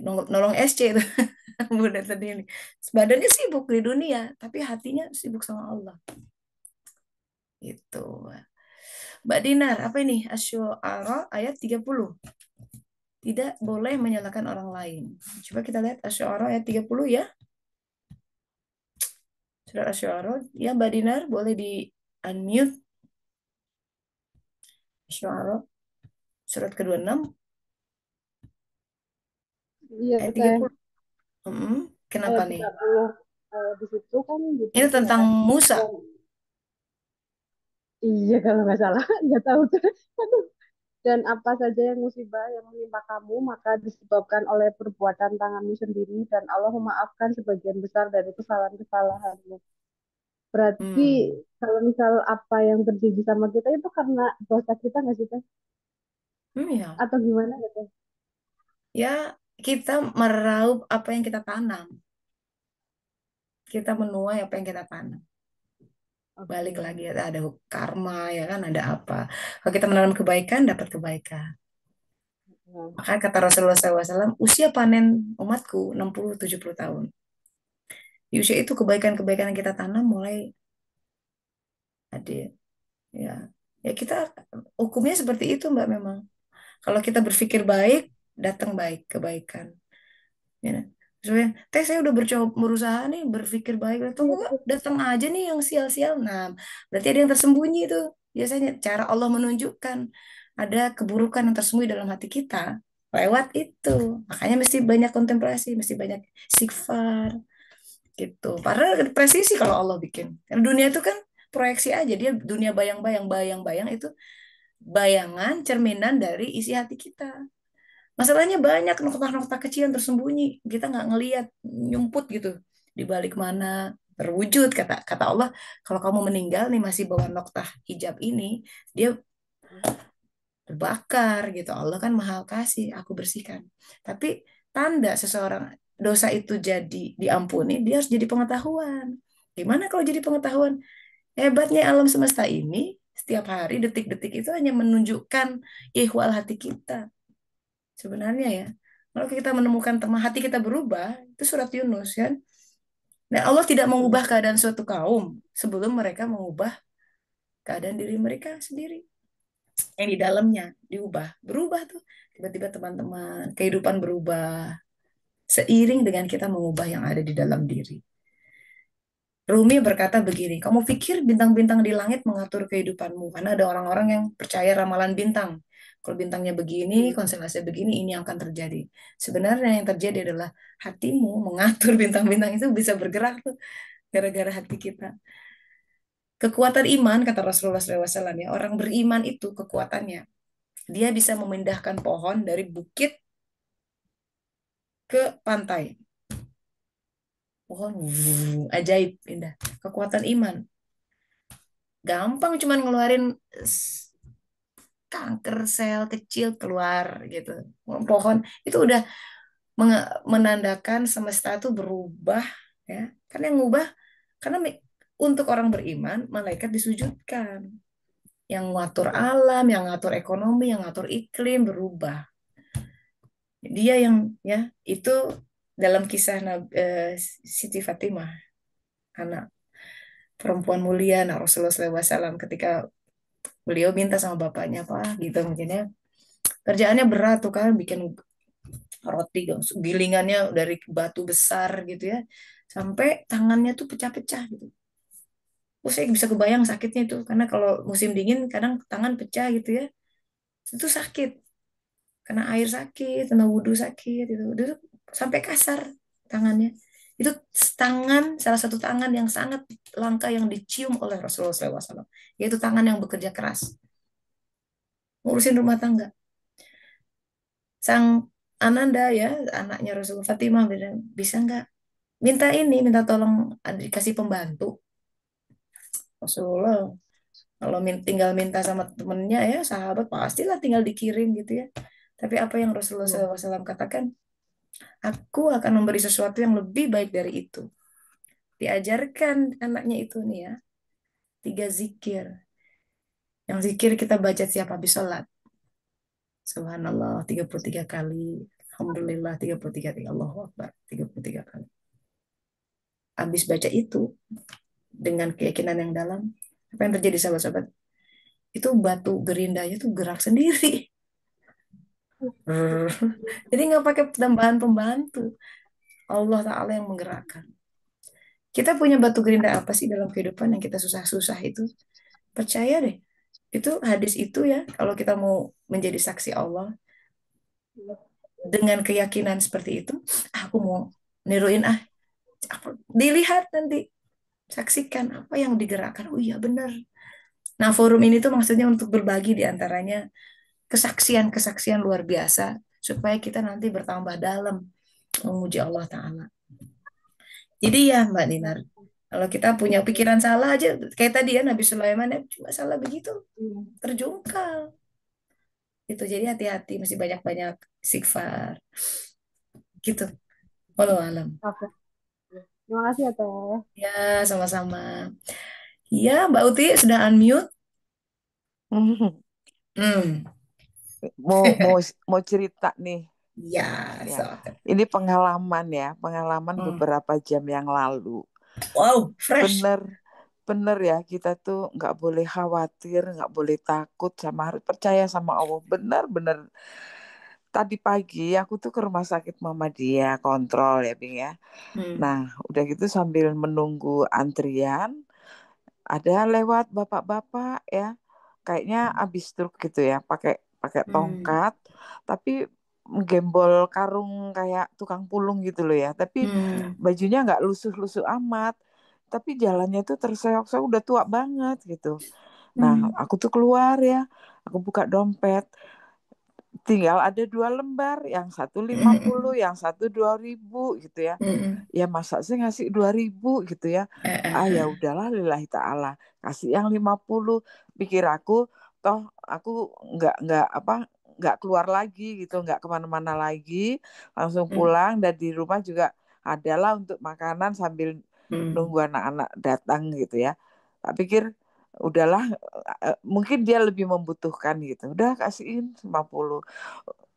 nolong SC itu. Bunda tadi ini. Badannya sibuk di dunia, tapi hatinya sibuk sama Allah. Itu. Mbak Dinar, apa ini? Asy-Syu'ara ayat 30. Tidak boleh menyalahkan orang lain. Coba kita lihat Asy-Syu'ara ayat 30 ya. Surat Asy-Syu'ara. Ya Mbak Dinar, boleh di unmute. Asy-Syu'ara surat ke-26 Iya, ayat Teh. 30. Kenapa Ayat nih? 30. Di situ kan Ini ditulis ya. tentang Musa. Dan iya kalau nggak salah, nggak tahu tuh. Aduh. Dan apa saja yang musibah yang menimpa kamu, maka disebabkan oleh perbuatan tanganmu sendiri, dan Allah memaafkan sebagian besar dari kesalahan-kesalahanmu. Berarti Hmm. kalau misal apa yang terjadi sama kita itu karena dosa kita nggak sih, Teh? Ya. Atau gimana gitu? Ya, kita meraup apa yang kita tanam. Kita menuai apa yang kita tanam. Balik Oke. lagi ada karma ya kan, ada apa. Kalau kita menanam kebaikan, dapat kebaikan. Nah, Maka kata Rasulullah SAW, usia panen umatku 60-70 tahun. Di usia itu kebaikan-kebaikan yang kita tanam mulai hadir. Ya, ya kita hukumnya seperti itu Mbak memang. Kalau kita berpikir baik, datang baik kebaikan. Ya. Soalnya, teh saya udah bercoba berusaha nih berpikir baik, tuh iya, kok datang aja nih yang sial-sial. Nah, berarti ada yang tersembunyi tuh. Biasanya cara Allah menunjukkan ada keburukan yang tersembunyi dalam hati kita lewat itu. Makanya mesti banyak kontemplasi, mesti banyak istighfar gitu. Padahal presisi kalau Allah bikin. Karena dunia itu kan proyeksi aja, dia dunia bayang-bayang, bayang-bayang itu bayangan cerminan dari isi hati kita. Masalahnya banyak nokta-nokta kecil yang tersembunyi. Kita nggak ngelihat, nyumput gitu. Di balik mana terwujud kata kata Allah, kalau kamu meninggal nih masih bawa nokta hijab ini, dia terbakar gitu. Allah kan maha kasih, aku bersihkan. Tapi tanda seseorang dosa itu jadi diampuni, dia harus jadi pengetahuan. Gimana kalau jadi pengetahuan? Hebatnya alam semesta ini, setiap hari, detik-detik itu hanya menunjukkan ihwal hati kita. Sebenarnya ya, kalau kita menemukan teman hati kita berubah, itu surat Yunus kan. Dan Allah tidak mengubah keadaan suatu kaum sebelum mereka mengubah keadaan diri mereka sendiri. Yang di dalamnya diubah, berubah tuh. Tiba-tiba teman-teman, kehidupan berubah seiring dengan kita mengubah yang ada di dalam diri. Rumi berkata begini, kamu pikir bintang-bintang di langit mengatur kehidupanmu? Karena ada orang-orang yang percaya ramalan bintang. Kalau bintangnya begini, konstelasi begini, ini yang akan terjadi. Sebenarnya yang terjadi adalah hatimu mengatur bintang-bintang itu bisa bergerak tuh gara-gara hati kita. Kekuatan iman, kata Rasulullah SAW, ya, orang beriman itu kekuatannya. Dia bisa memindahkan pohon dari bukit ke pantai. Pohon, ajaib, pindah. Kekuatan iman. Gampang cuman ngeluarin kanker sel kecil keluar gitu. Pohon itu udah menandakan semesta itu berubah ya. Karena yang ngubah karena untuk orang beriman malaikat disujudkan. Yang ngatur alam, yang ngatur ekonomi, yang ngatur iklim berubah. Dia yang ya itu dalam kisah Siti Fatimah, anak perempuan mulia nah Rasulullah SAW ketika beliau minta sama bapaknya apa gitu mungkin ya kerjaannya berat tuh kan bikin roti gilingannya dari batu besar gitu ya sampai tangannya tuh pecah-pecah gitu. Oh, saya bisa kebayang sakitnya itu karena kalau musim dingin kadang tangan pecah gitu ya itu sakit kena air sakit kena wudhu sakit itu udah sampai kasar tangannya itu tangan salah satu tangan yang sangat langka yang dicium oleh Rasulullah SAW yaitu tangan yang bekerja keras ngurusin rumah tangga sang Ananda ya anaknya Rasulullah Fatimah bilang bisa nggak minta ini minta tolong dikasih pembantu Rasulullah kalau tinggal minta sama temennya ya sahabat pastilah tinggal dikirim gitu ya tapi apa yang Rasulullah Iya. SAW katakan aku akan memberi sesuatu yang lebih baik dari itu diajarkan anaknya itu nih ya 3 zikir yang zikir kita baca setiap habis sholat Subhanallah 33 kali Alhamdulillah 33 kali Allahu Akbar 33 kali habis baca itu dengan keyakinan yang dalam apa yang terjadi sahabat-sahabat itu batu gerindanya tuh gerak sendiri. Jadi nggak pakai tambahan pembantu. Allah Ta'ala yang menggerakkan. Kita punya batu gerinda apa sih dalam kehidupan yang kita susah-susah itu? Percaya deh. Itu hadis itu ya, kalau kita mau menjadi saksi Allah dengan keyakinan seperti itu, aku mau niruin dilihat nanti saksikan apa yang digerakkan. Oh iya benar. Nah, forum ini tuh maksudnya untuk berbagi di antaranya kesaksian-kesaksian luar biasa supaya kita nanti bertambah dalam memuji Allah Ta'ala. Jadi ya Mbak Dinar, kalau kita punya pikiran salah aja, kayak tadi ya Nabi Sulaiman ya cuma salah begitu, Iya. terjungkal. Itu jadi hati-hati, mesti banyak-banyak istighfar. Gitu. Walau alam. Oke. Terima kasih ya Teh. Ya, sama-sama. Ya, Mbak Uti sudah unmute. Hmm. mau mau mau cerita nih Ya, ya. so. Ini pengalaman Hmm. beberapa jam yang lalu. Wow, fresh. Bener ya, kita tuh nggak boleh khawatir, nggak boleh takut, sama harus percaya sama Allah. Bener-bener. Tadi pagi aku tuh ke rumah sakit Muhammadiyah kontrol ya, Bing ya. Hmm. Nah, udah gitu sambil menunggu antrian, ada lewat bapak-bapak ya, kayaknya abis truk gitu ya, pakai pakai Hmm. tongkat, tapi gembol karung kayak tukang pulung gitu loh ya. Tapi Hmm. bajunya nggak lusuh-lusuh amat, tapi jalannya tuh terseok-seok, udah tua banget gitu. Nah, Hmm. aku tuh keluar ya, aku buka dompet, tinggal ada 2 lembar, yang satu 50, yang satu 2.000 gitu ya. Hmm. Ya masa sih ngasih 2.000 gitu ya. Ya udahlah lillahi ta'ala, kasih yang 50. Pikir aku, toh aku nggak keluar lagi gitu, nggak kemana-mana lagi, langsung Hmm. pulang, dan di rumah juga adalah untuk makanan sambil Hmm. nunggu anak-anak datang gitu ya. Tak pikir udahlah, mungkin dia lebih membutuhkan gitu, udah kasihin 50.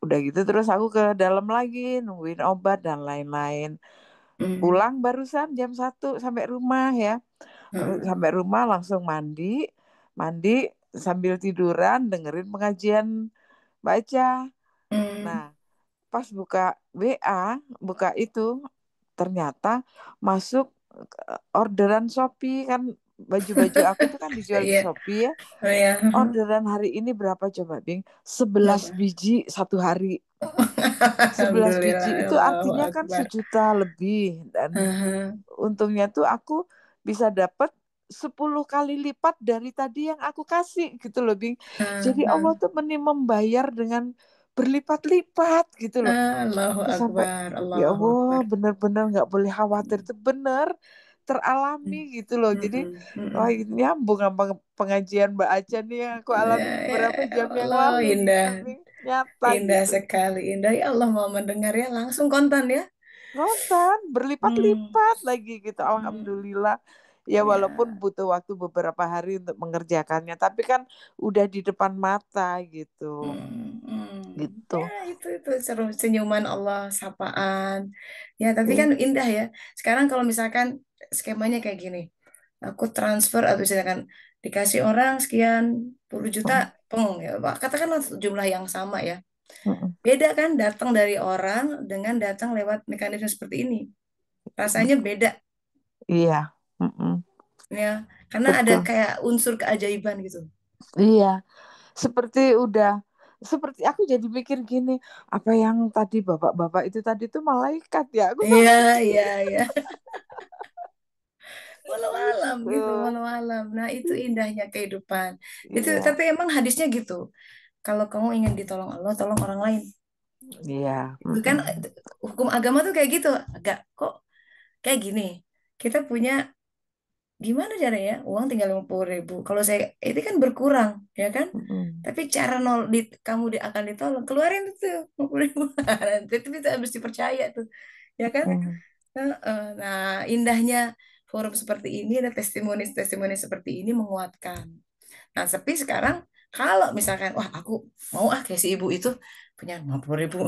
Udah gitu terus aku ke dalam lagi nungguin obat dan lain-lain. Hmm. Pulang barusan jam 1 sampai rumah ya. Hmm. Sampai rumah langsung mandi, mandi sambil tiduran dengerin pengajian baca. Hmm. Nah, pas buka WA, buka itu, ternyata masuk orderan Shopee kan, baju-baju aku tuh kan dijual di Iya. Shopee ya. Oh ya. Orderan hari ini berapa coba, Bing? 11 Berapa? biji satu hari. 11 Alhamdulillah, biji itu Allahu artinya kan Akbar. 1 juta lebih. Dan Aha, untungnya tuh aku bisa dapat 10 kali lipat dari tadi yang aku kasih gitu loh, Bing. Jadi Allah aha. tuh membayar dengan berlipat-lipat gitu loh. Allahu Terus sampai Akbar, ya Allahu Allah, Akbar. bener-bener nggak boleh khawatir, itu bener. teralami gitu loh. Jadi Mm-mm, wah mm-mm. ini nyambung sama pengajian Mbak Aca nih yang aku Ya, alami ya beberapa jam yang Allah, lalu indah, gitu nih. Nyata indah gitu. sekali, indah. Ya Allah mau mendengar ya, langsung kontan ya. Ngontan Hmm, berlipat-lipat lagi gitu. hmm, Alhamdulillah. Ya walaupun ya. butuh waktu beberapa hari untuk mengerjakannya, tapi kan udah di depan mata gitu. Gitu. Ya itu seru, senyuman Allah, sapaan. Ya tapi kan Iya. indah ya. Sekarang kalau misalkan skemanya kayak gini, aku transfer atau misalkan dikasih orang sekian puluh juta, Mm, peng ya, Pak. Katakanlah jumlah yang sama ya. mm, Beda kan datang dari orang dengan datang lewat mekanisme seperti ini. Rasanya mm. beda Iya. Mm-mm. ya, karena ada Betul. kayak unsur keajaiban gitu. Iya. Seperti udah seperti aku jadi mikir gini, apa yang tadi bapak-bapak itu tadi tuh malaikat ya? Aku Iya, sampai mikir iya, iya. Walau alam gitu. gitu, walau alam. Nah, itu indahnya kehidupan. Itu Iya. tapi emang hadisnya gitu. Kalau kamu ingin ditolong Allah, tolong orang lain. Iya. Itu kan Mm-mm. hukum agama tuh kayak gitu. Agak kok kayak gini. Kita punya gimana caranya? Uang tinggal 50.000. Kalau saya itu kan berkurang, ya kan? Mm-mm. Tapi cara nol akan ditolong, keluarin itu 50.000. Itu bisa harus dipercaya tuh, ya kan? Mm. Nah, indahnya forum seperti ini dan testimoni-testimoni seperti ini menguatkan. Nah, tapi sekarang kalau misalkan, wah aku mau kayak si ibu itu punya 50.000,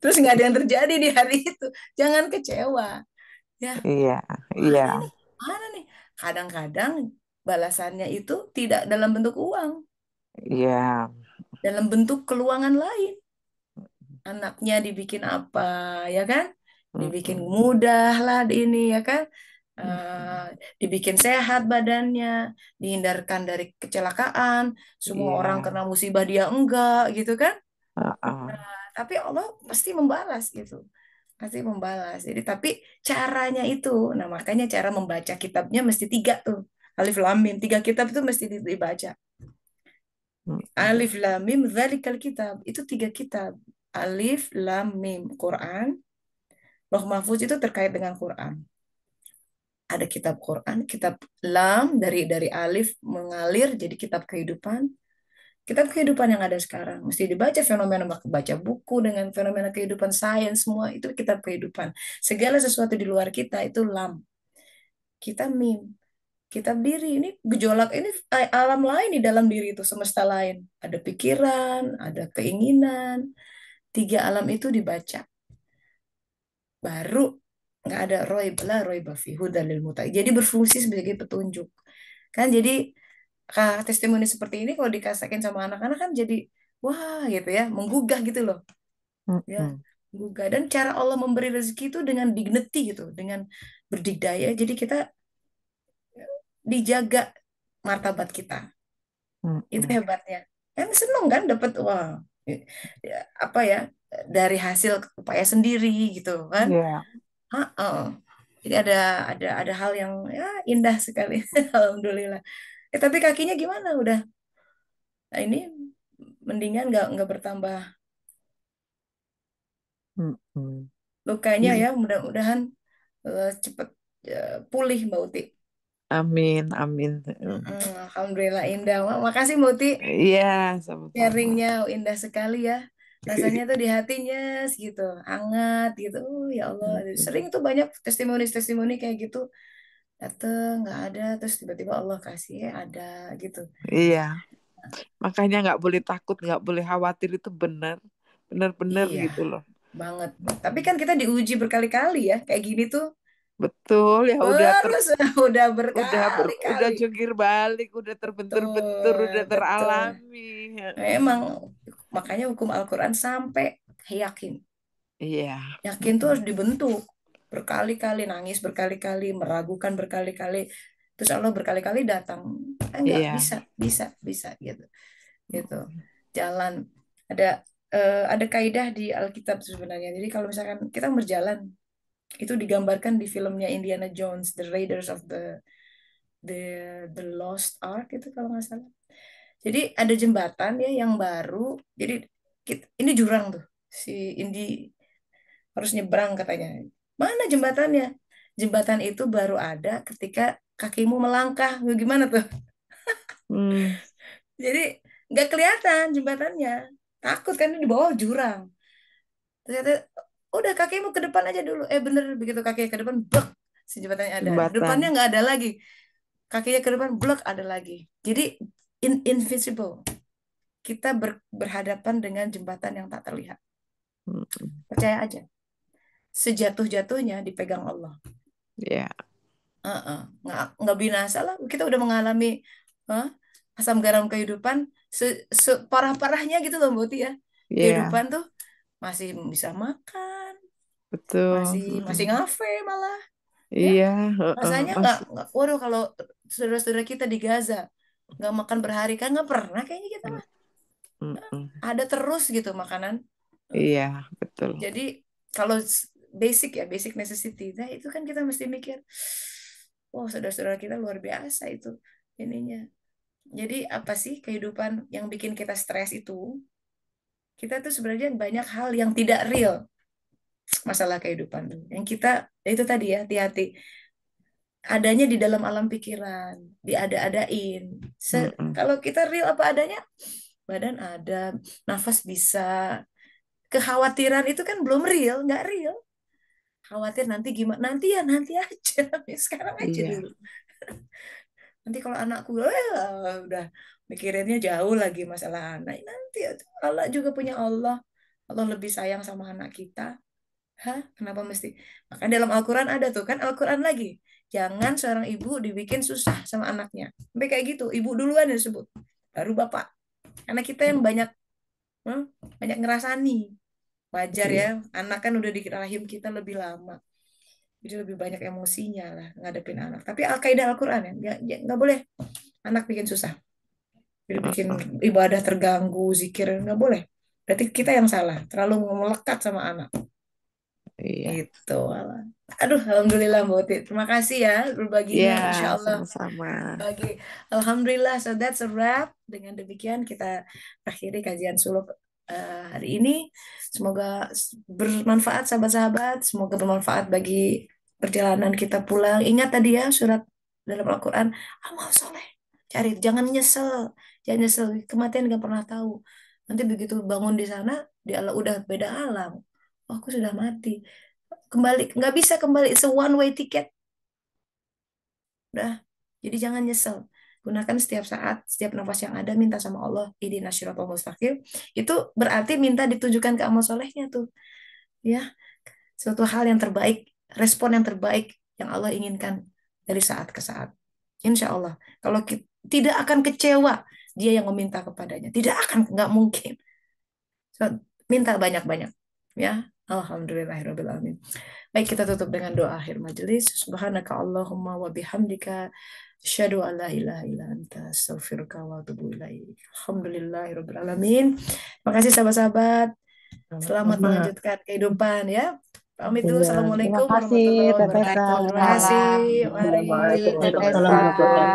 terus nggak ada yang terjadi di hari itu, jangan kecewa. Ya, Iya. Iya. mana ini? Mana nih? Kadang-kadang balasannya itu tidak dalam bentuk uang, Iya. dalam bentuk keluangan lain. Anaknya dibikin apa, ya kan? Dibikin Mm-mm. mudah lah di ini, ya kan? Mm-mm. Eh, dibikin sehat badannya, dihindarkan dari kecelakaan, semua orang Iya. kena musibah dia enggak, gitu kan? Heeh. Tapi Allah pasti membalas gitu, pasti membalas. Jadi tapi caranya itu, nah makanya cara membaca kitabnya mesti tiga tuh, Alif Lam Mim, tiga kitab itu mesti dibaca. Mm-mm. Alif Lam Mim Dzalikal Kitab, itu tiga kitab. Alif Lam Mim Quran, Lauh Mahfuz itu terkait dengan Quran. Ada kitab Quran, kitab Lam dari Alif mengalir jadi kitab kehidupan. Kitab kehidupan yang ada sekarang mesti dibaca, fenomena baca buku dengan fenomena kehidupan sains, semua itu kitab kehidupan. Segala sesuatu di luar kita itu Lam. Kita Mim, kitab diri, ini gejolak, ini alam lain di dalam diri itu, semesta lain. Ada pikiran, ada keinginan. Tiga alam itu dibaca. Baru nggak ada roy bafi hudalil muta. Jadi berfungsi sebagai petunjuk. Kan jadi testimoni seperti ini kalau dikasakin sama anak-anak kan jadi wah gitu ya, menggugah gitu loh. Ya, Mm-mm. menggugah. Dan cara Allah memberi rezeki itu dengan dignity gitu, dengan berdikdaya. Jadi kita dijaga martabat kita. Itu Mm-mm. hebatnya. Kan seneng kan dapat wah apa ya, dari hasil upaya sendiri gitu kan. Iya. Heeh. Jadi ada hal yang ya indah sekali. Alhamdulillah. Tapi kakinya gimana? Udah ini mendingan nggak bertambah Mm-mm. lukanya Iya. ya. Mudah-mudahan cepet pulih Mbak Uti. Amin, amin. Alhamdulillah indah. Makasih Mbak Uti. Iya, sama-sama. Sharingnya indah sekali ya. Rasanya tuh di hatinya segitu, hangat gitu. Oh, ya Allah, sering Mm-mm. tuh banyak testimoni-testimoni kayak gitu. Dateng nggak ada, terus tiba-tiba Allah kasih ada gitu. Iya, makanya nggak boleh takut, nggak boleh khawatir itu benar, benar-benar Iya, gitu loh. banget. Tapi kan kita diuji berkali-kali ya, kayak gini tuh. Betul ya Terus udah udah berkali-kali. jungkir balik, udah terbentur-bentur, Betul, udah betul. teralami. Emang makanya hukum Al-Quran sampai yakin. Iya. Yakin tuh Mm-mm. harus dibentuk. Berkali-kali nangis, berkali-kali meragukan, berkali-kali. Terus Allah berkali-kali datang. Enggak, Iya. bisa gitu. Gitu. Jalan. Ada ada kaidah di Alkitab sebenarnya. Jadi kalau misalkan kita berjalan, itu digambarkan di filmnya Indiana Jones, The Raiders of the the Lost Ark itu kalau nggak salah. Jadi ada jembatan ya yang baru. Jadi ini jurang tuh. Si Indi harus nyebrang katanya. Mana jembatannya? Jembatan itu baru ada ketika kakimu melangkah. Gimana tuh? Jadi nggak kelihatan jembatannya. Takut kan di bawah jurang. Ternyata udah kakimu ke depan aja dulu. Bener begitu kakinya ke depan, blek, si jembatannya ada. Jembatan. Depannya nggak ada lagi. Kakinya ke depan, blek, ada lagi. Jadi invisible. Kita berhadapan dengan jembatan yang tak terlihat. Percaya aja. Sejatuh-jatuhnya dipegang Allah. Ya. Nggak binasa lah. Kita udah mengalami asam garam kehidupan separah-parahnya gitu loh, Mbak Tia ya. Kehidupan tuh masih bisa makan, betul, masih ngafe malah. Iya. Rasanya nggak, waduh, kalau saudara-saudara kita di Gaza nggak makan berhari kan, nggak pernah kayaknya kita mah. Ada terus gitu makanan. Iya, betul. Jadi kalau basic necessity, nah itu kan kita mesti mikir, wow, saudara-saudara kita luar biasa itu ininya. Jadi apa sih kehidupan yang bikin kita stres itu? Kita tuh sebenarnya banyak hal yang tidak real, masalah kehidupan tuh. Yang kita, itu tadi ya, hati-hati. Adanya di dalam alam pikiran, diada-adain. Kalau kita real apa adanya, badan ada, nafas bisa. Kekhawatiran itu kan belum real, nggak real. Khawatir nanti gimana, nanti ya nanti aja, sekarang aja dulu. Nanti kalau anakku udah mikirinnya jauh lagi masalah anak, nanti Allah juga punya Allah. Allah lebih sayang sama anak kita. Hah? Kenapa mesti? Maka dalam Al-Quran ada tuh kan, Al-Quran lagi. Jangan seorang ibu dibikin susah sama anaknya. Sampai kayak gitu, ibu duluan yang disebut, baru bapak. Karena kita yang banyak ngerasani. Wajar ya, anak kan udah di rahim kita lebih lama. Jadi lebih banyak emosinya lah ngadepin anak. Tapi Al-Qaeda Al-Quran ya, nggak boleh anak bikin susah. Jadi bikin ibadah terganggu, zikir, nggak boleh. Berarti kita yang salah, terlalu melekat sama anak. Iya. Itu. Aduh, alhamdulillah Mbak Uti. Terima kasih ya berbaginya, ya, Insya Allah. Sama-sama. Alhamdulillah, so that's a wrap. Dengan demikian kita akhiri kajian suluk hari ini. Semoga bermanfaat sahabat-sahabat. Semoga bermanfaat bagi perjalanan kita pulang. Ingat tadi ya surat dalam Al-Quran, amal soleh. Cari, jangan nyesel. Jangan nyesel, kematian gak pernah tahu. Nanti begitu bangun di sana, di Allah udah beda alam. Oh, aku sudah mati. Kembali, nggak bisa kembali. It's a one way ticket. Udah. Jadi jangan nyesel. Gunakan setiap saat, setiap nafas yang ada, minta sama Allah, ihdinas siratal mustaqim. Itu berarti minta ditujukan ke amal solehnya tuh. Ya, suatu hal yang terbaik, respon yang terbaik yang Allah inginkan dari saat ke saat. Insya Allah. Kalau tidak akan kecewa dia yang meminta kepadanya. Tidak akan, nggak mungkin. So, minta banyak-banyak. Ya, alhamdulillahirobbilalamin. Baik, kita tutup dengan doa akhir majelis. Subhanaka Allahumma wa bihamdika asyhadu an la ilaha illa anta astaghfiruka wa atubu ilaik. Alhamdulillahirabbil alamin. Terima kasih sahabat-sahabat. Selamat melanjutkan kehidupan ya. Pamit dulu. Assalamualaikum Terima kasih, warahmatullahi Teh wabarakatuh. Petra. Terima kasih. Mari. Waalaikumsalam Teh warahmatullahi Petra. wabarakatuh.